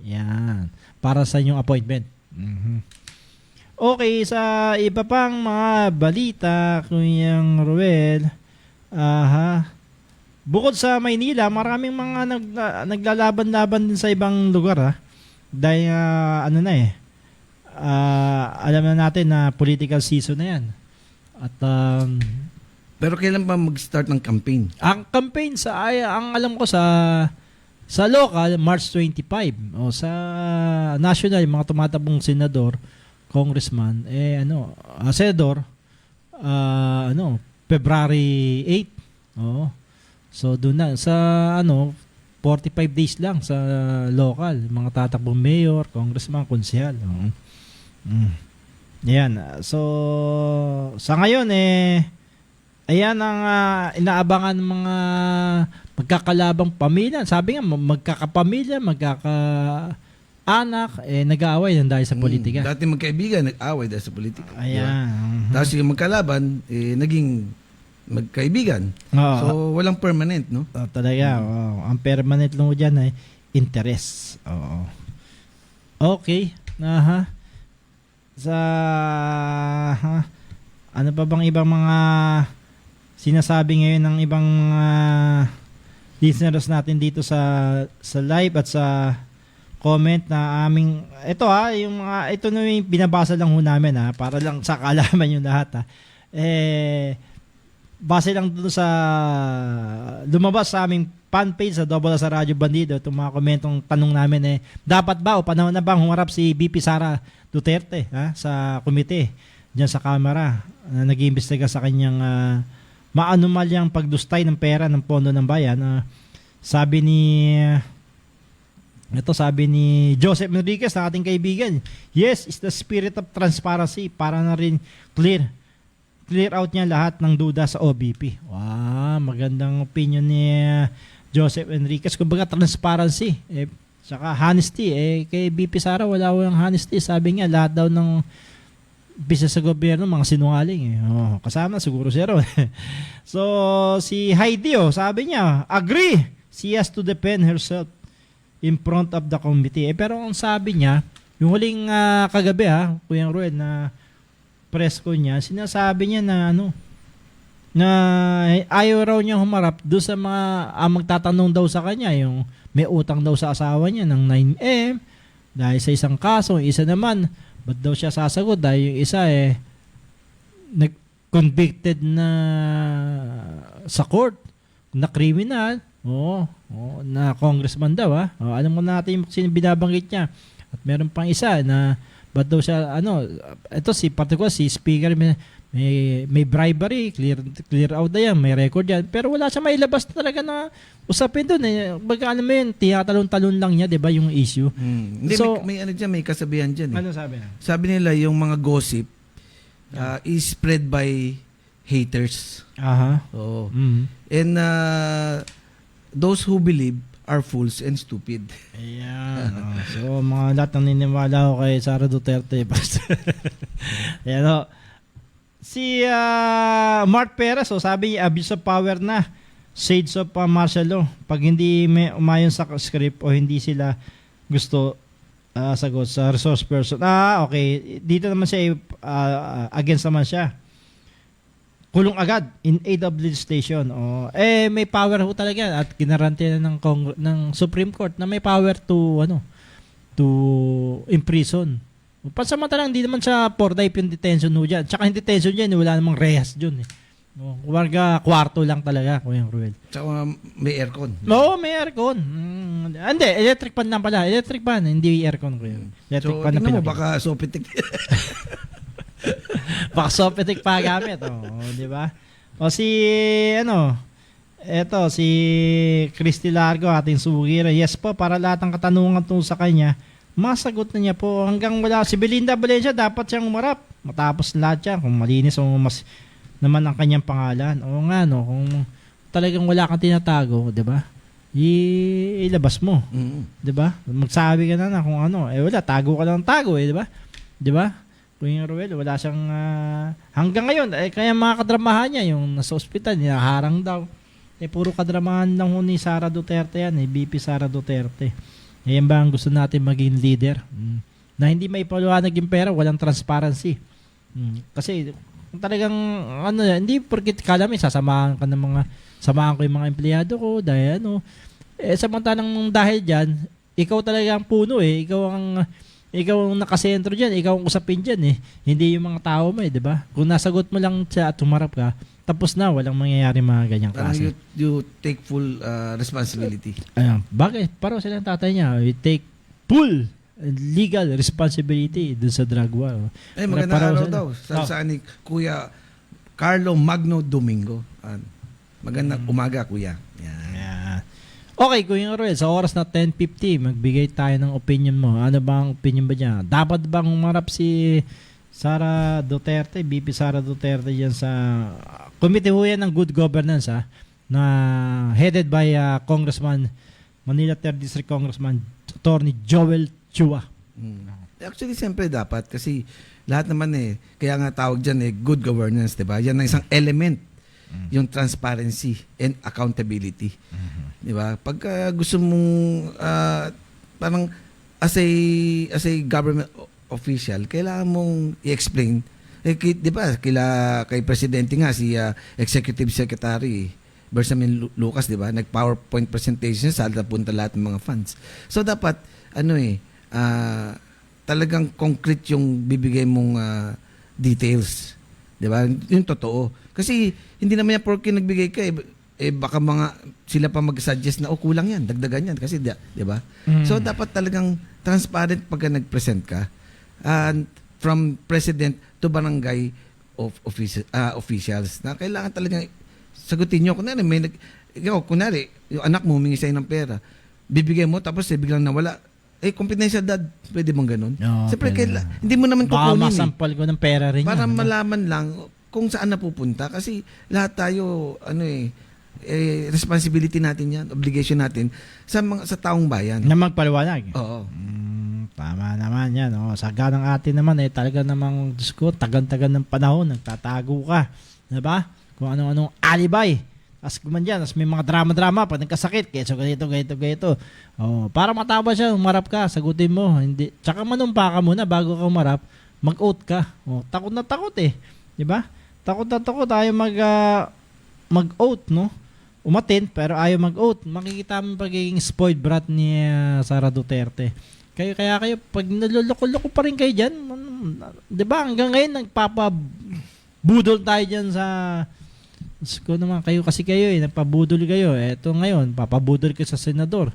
Yan. Para sa inyong appointment. Okay, sa iba pang mga balita, Kuya Ruel, bukod sa Maynila, maraming mga naglalaban-laban din sa ibang lugar. Dahil alam na natin na political season na yan. At pero kailan ba mag-start ng campaign? Ang campaign ang alam ko sa local, March 25. O sa national, mga tumatabong senador, congressman, senador, February 8. So doon na sa 45 days lang sa local, mga tatakbong mayor, congressman, konsehal. Yan. So sa ngayon ayan ang inaabangan ng mga magkakalabang pamilya. Sabi nga magkakapamilya, magkakaanak, nag-aaway yan dahil sa politika. Dati magkaibigan, nag-aaway dahil sa politika. Ayan. Tapos yung magkalaban, naging magkaibigan. So, walang permanent, no? Talaga. Ang permanent lang mo dyan ay interest. Okay. Ano pa bang ibang mga sinasabi ngayon ng ibang listeners natin dito sa live at sa comment na aming ito yung mga ito na yung binabasa lang ho namin para lang sa kaalaman yung lahat base lang doon sa lumabas sa aming fan page sa Double sa Radyo Bandido. Itong mga komentong tanong namin dapat ba o panahon na bang humarap si BP Sara Duterte sa komite diyan sa Kamara na nag-iimbestiga sa kanyang maanumalyang pagdustay ng pera ng pondo ng bayan. Sabi ni Joseph Enriquez na ating kaibigan, yes, is the spirit of transparency para na rin clear out niya lahat ng duda sa OBP. Wow, magandang opinion ni Joseph Enriquez. Kumbaga transparency, saka honesty. Kay BP Sara wala walang honesty. Sabi niya lahat daw ng business sa gobyerno mga sinungaling. Kasama siguro siya ron. So si Heidi sabi niya, agree, she has to defend herself in front of the committee. Pero ang sabi niya, yung huling kagabi Kuya Ruel, na press ko niya, sinasabi niya na na ayaw raw niya humarap doon sa mga magtatanong daw sa kanya, yung may utang daw sa asawa niya ng 9M dahil sa isang kaso, isa naman ba't daw siya sasagot dahil yung isa nag-convicted na sa court na criminal, na congressman daw alam mo natin yung binabanggit niya. At meron pang isa na ba't daw siya, ito particular si speaker, may bribery, clear out na yan, may record yan, pero wala siya mailabas talaga na usapin doon. Baga alam mo yun, tinatalon-talon lang niya, di ba, yung issue. Hindi, So, may kasabihan dyan. ano sabi na? Sabi nila, yung mga gossip is spread by haters. Oo. And those who believe are fools and stupid. Ayan. So, mga lahat ng niniwala ko kay Sara Duterte. Ayan, si Mark Perez, sabi niya, abuse of power na. Shades of martial law. Pag hindi may umayon sa script o hindi sila gusto sagot sa resource person. Okay. Dito naman siya, against naman siya. kulong agad in AW station. May power ho talaga yan at ginarantiya na ng Supreme Court na may power to imprison. Pansamantalang hindi naman siya for life yung detention ho dyan. Tsaka yung detention dyan, wala namang rehas dyan. Kuwarga, kwarto lang talaga, Kuya Ruel. Tsaka may aircon. Oo, may aircon. Hindi, electric fan lang pala. Electric fan, hindi aircon, Kuya. Electric fan na tingnan mo, pinakita. baka sopitik. Baka sopitik pa gamit, di ba? Si Christy Largo, ating sugira. Yes po, para lahat ng katanungan tungkol sa kanya, masagot na niya po. Hanggang wala, si Belinda Valencia, dapat siyang umarap. Matapos lahat yan, kung malinis o mas naman ang kanyang pangalan. O nga, kung talagang wala kang tinatago, di ba? Ilabas mo. Di ba? Magsabi ka na kung ano. Wala, tago ka lang tago, di ba? Di ba? Kuya Ruel, wala siyang hanggang ngayon, kaya mga kadramahan niya, yung nasa ospital, harang daw. Puro kadramahan lang ni Sara Duterte yan, BP Sara Duterte. Yan ba ang gusto natin maging leader? Na hindi may paliwanag yung pera, walang transparency. Kasi talagang, hindi porkit kala may sasamahan ko yung mga empleyado ko, dahil samantalang dahil dyan, ikaw talaga ang puno ikaw ang nakasentro dyan, ikaw ang usapin dyan Hindi yung mga tao mo di ba? Kung nasagot mo lang siya at tumarap ka, tapos na, walang mangyayari mga ganyang klase. You take full responsibility. Bagay, parang sila ang tatay niya, you take full legal responsibility dun sa drug war. Magandang araw daw. Sa ni Kuya Carlo Magno Domingo. Magandang umaga, Kuya. Yan. Okay, Kuya Ruel, sa oras na 10:50, magbigay tayo ng opinion mo. Ano ba ang opinion ba niya? Dapat bang umarap si Sara Duterte, BP Sara Duterte yan sa committee ho yan ng good governance na headed by Congressman, Manila 3rd District Congressman Attorney Joel Chua. Actually, siyempre dapat kasi lahat naman kaya nga tawag dyan good governance, diba? Yan ang isang element, yung transparency and accountability. Diba? Pagka gusto mong parang as a government official, kailangan mong i-explain. Diba? Kay Presidente nga, si Executive Secretary Bersamin Lucas, diba? Nag-PowerPoint presentation saan napunta lahat ng mga funds. So dapat, talagang concrete yung bibigay mong details. Diba? Yung totoo. Kasi hindi naman yan porke nagbigay ka baka sila pa mag-suggest na kulang yan, dagdagan yan kasi di ba? So dapat talagang transparent pagka nag-present ka. And from president to barangay officials na kailangan talagang sagutin nyo. Kunwari, yung anak mo humingi sa'yo ng pera, bibigay mo tapos biglang nawala. Confidential dad, pwede mong ganun? Siyempre, hindi mo naman kukunin. Baka masampal ko ng pera rin para yan. malaman lang kung saan napupunta. Kasi lahat tayo, responsibility natin yan, obligation natin sa taong bayan. Na magpaliwanag. Oo. Tama naman yan. Sa ganang atin naman, talaga namang, Diyos ko, tagan-tagan ng panahon, nagtatago ka. Diba? Kung anong-anong alibay. As man dyan, as may mga drama-drama, pag nagkasakit, ganito. Para mataba siya, umarap ka, sagutin mo. Hindi. Tsaka manumpa ka muna bago ka umarap, mag-oath ka. Takot na takot Diba? Takot na takot, ayaw mag-oath, no? Umatin, pero ayaw mag-oath. Makikita mo pagiging spoiled brat ni Sara Duterte. Kaya kayo, pag naluloko-loko pa rin kayo dyan, diba? Hanggang ngayon, nagpapabudol tayo dyan sa... Ko naman kayo kasi kayo nagpabudol kayo. Eto ngayon, papabudol kayo sa senador.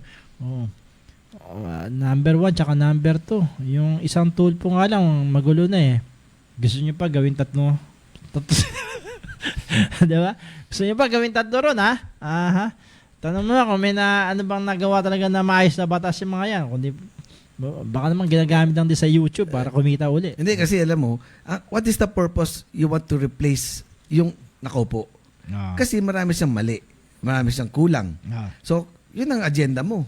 Number 1 tsaka number 2. Yung isang tulpo nga lang, magulo na Gusto nyo pa gawin tatlo. Diba? Gusto nyo pa gawin tatlo ron, Aha. Tanong mo kung may ano bang nagawa talaga na maayos na batas yung mga yan. Kundi, baka naman ginagamit lang din sa YouTube para kumita uli. Hindi, kasi alam mo, what is the purpose you want to replace yung nakaupo? Kasi marami siyang mali. Marami siyang kulang. So, yun ang agenda mo.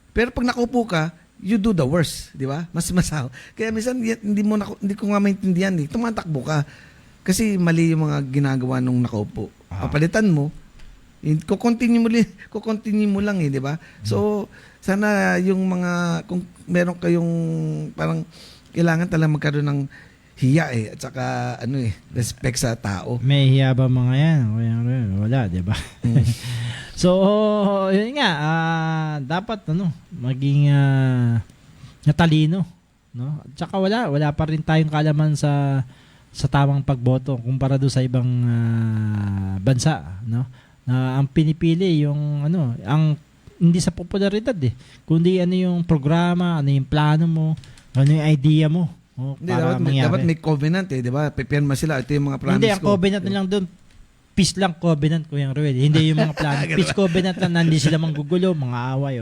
Pero pag nakaupo ka, you do the worst, di ba? Mas masaw. Kaya minsan hindi ko nga maintindihan tumatakbo ka. Kasi mali yung mga ginagawa nung nakaupo. Papalitan mo, kukontinue mo lang di ba? So, sana yung mga kung meron kayong parang kailangan talagang magkaroon ng hiya at saka respect sa tao. May hiya ba mga yan? Wala, di ba? So, yun nga, dapat maging natalino, no? At saka wala pa rin tayong kaalaman sa tamang pagboto kumpara do sa ibang bansa, no? Na ang pinipili yung ang hindi sa popularidad kundi yung programa, yung plano mo, yung idea mo. Hindi, Para dapat may covenant di ba? Pipirma sila, ito yung mga promise Hindi, ang covenant nilang doon, peace lang covenant, Kuya Ruel. Hindi yung mga plano. Peace covenant lang, hindi sila manggugulo, mga away.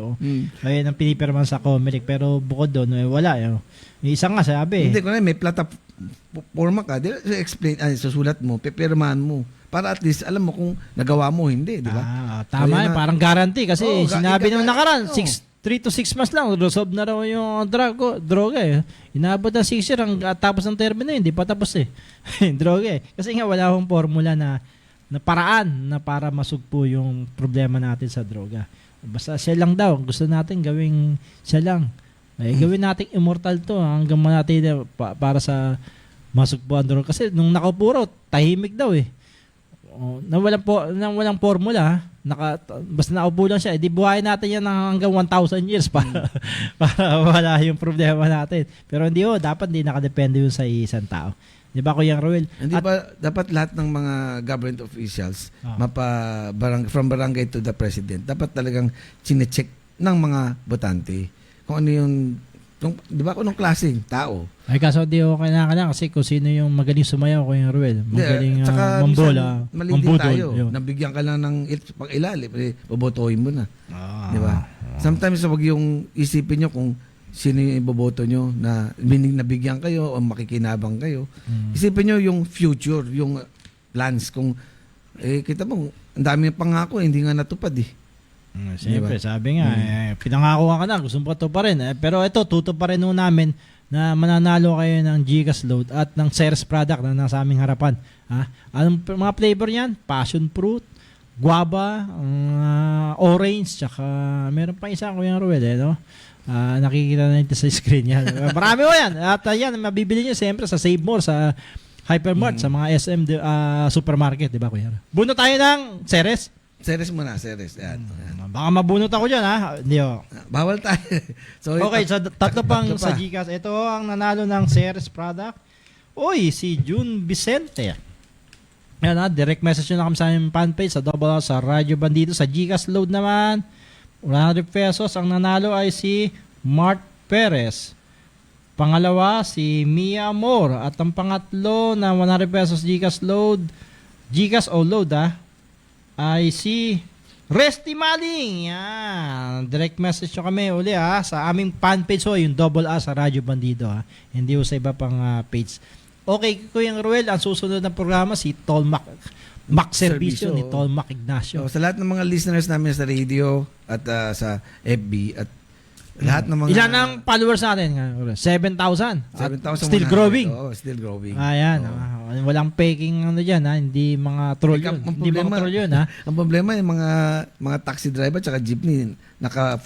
Ayun ang pinipirman sa Comelec. Pero bukod doon, wala. Yung isa nga sabi. Hindi, may plataforma ka, explain, susulat mo, pipirmahan mo. Para at least alam mo kung nagawa mo hindi, di ba? Tama yun, parang guarantee. Kasi sinabi nung nakaraan, 3 to 6 months lang, resolve na raw yung droga. Inabot na 6 year, tapos ng termino, hindi pa tapos droga Kasi nga wala akong formula na paraan na para masugpo yung problema natin sa droga. Basta siya lang daw, gusto natin gawing siya lang. Gawin natin immortal to hanggang natin para sa masugpo ang droga. Kasi nung nakapuro, tahimik daw na walang formula, basta naupo lang siya, di buhayin natin yan hanggang 1,000 years para wala yung problema natin. Pero dapat hindi nakadepende yun sa isang tao. Di ba, Kuya Ruel? Hindi ba dapat lahat ng mga government officials, from barangay to the president, dapat talagang chinecheck ng mga botante kung ano yung, di ba, kung anong klaseng tao. Ay, kaso di okay na kasi kung sino yung magaling sumayaw, Kuya Ruel. Magaling mambola, mali din tayo. Nabigyan ka lang ng pang-ilalim, bobotohin mo na. Di ba? Sometimes wag yung isipin nyo kung sino yung iboboto nyo na nabigyan kayo o makikinabang kayo. Isipin nyo yung future, yung plans. Kung, kita mo, ang dami pangako, hindi nga natupad Siyempre, sabi nga, pinangako ka na, gusto mo pa ito pa rin. Pero ito, tuto pa rin namin na mananalo kayo ng Gcash load at ng Ceres product na nasa aming harapan. Anong mga flavor niyan? Passion fruit, guava, orange, tsaka meron pa isa, Kuya Ruel, no? Nakikita na ito sa screen yan. Marami mo yan. At yan, mabibili nyo siyempre sa Save More, sa Hypermart, sa mga SM supermarket, di ba, Kuya? Bunot tayo ng Ceres. Ceres muna, Ceres. Yan. Baka mabunot ako dyan, Hindi, Bawal tayo. Okay, so tatlo pang sa Gcash. Ito ang nanalo ng Ceres product. Uy, si June Vicente. Yan direct message nyo na kami sa aming fanpage sa Double R sa Radyo Bandido. Sa Gcash load naman, 100 pesos. Ang nanalo ay si Mart Perez. Pangalawa, si Mia Amor. At ang pangatlo na 100 pesos Gcash load, Gcash o load ay si Resty Maling. Yan. Direct message nyo kami uli sa aming fanpage yung Double R sa Radyo Bandido Hindi sa iba pang page. Okay, Kuya Ruel, ang susunod na programa si Tolmac Servicio ni Tolmac Ignacio. Sa lahat ng mga listeners namin sa radio at sa FB at lahat ng mga... Ilan ang followers natin? 7,000. Still growing. Still growing. Ayan. Walang faking dyan. Hindi mga troll yun. Hindi mga troll yun. Ang problema yung mga taxi driver at jeepney naka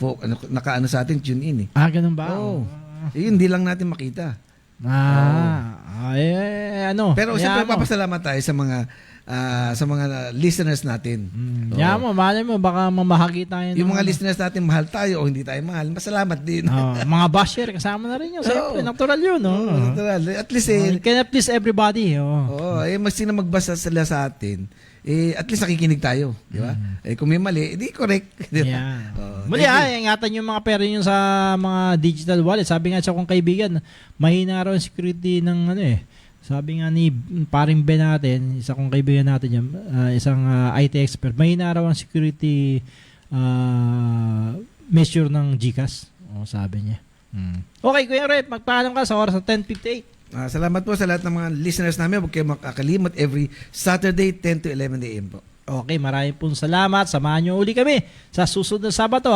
sa atin tune in ganun ba? Hindi lang natin makita. Pero siyempre papasalamat tayo sa mga listeners natin. Malay mo, baka mamahagi tayo. Yung mga listeners natin, mahal tayo o hindi tayo mahal, masalamat din. Mga basher, kasama na rin yun. Siyempre, natural yun. Natural. At least can please everybody. Mas sino magbasa sila sa atin, at least nakikinig tayo. Di ba? Kung may mali, di correct. Muli ingatan yung mga pera nyo sa mga digital wallet. Sabi nga sa kong kaibigan, mahina raw yung security ng sabi nga ni paring Ben natin, isa kong kaibigan natin yan, isang IT expert, mahina raw ang security measure ng GCash. Sabi niya. Okay, Kuya Rep, magpaalam ka sa oras ng 10:58. Salamat po sa lahat ng mga listeners namin. Huwag kayo makakalimot every Saturday, 10 to 11 a.m. po. Okay, maraming pong salamat. Samahan nyo uli kami sa susunod na Sabado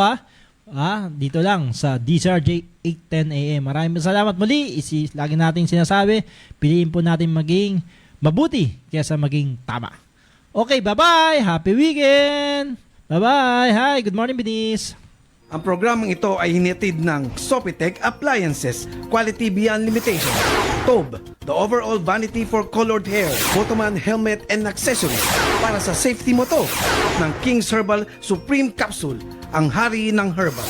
dito lang sa DCRJ 8:10 AM. Maraming salamat muli. Lagi natin sinasabi, piliin po natin maging mabuti kaysa maging tama. Okay, bye-bye. Happy weekend. Bye-bye. Hi, good morning, Binis. Ang programang ito ay hinitid ng Sopitech Appliances, quality beyond limitation. Tob, the overall vanity for colored hair, Photoman helmet and accessories para sa safety mo to. Ng King's Herbal Supreme Capsule, ang hari ng herbal.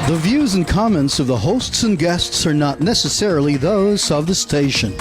The views and comments of the hosts and guests are not necessarily those of the station.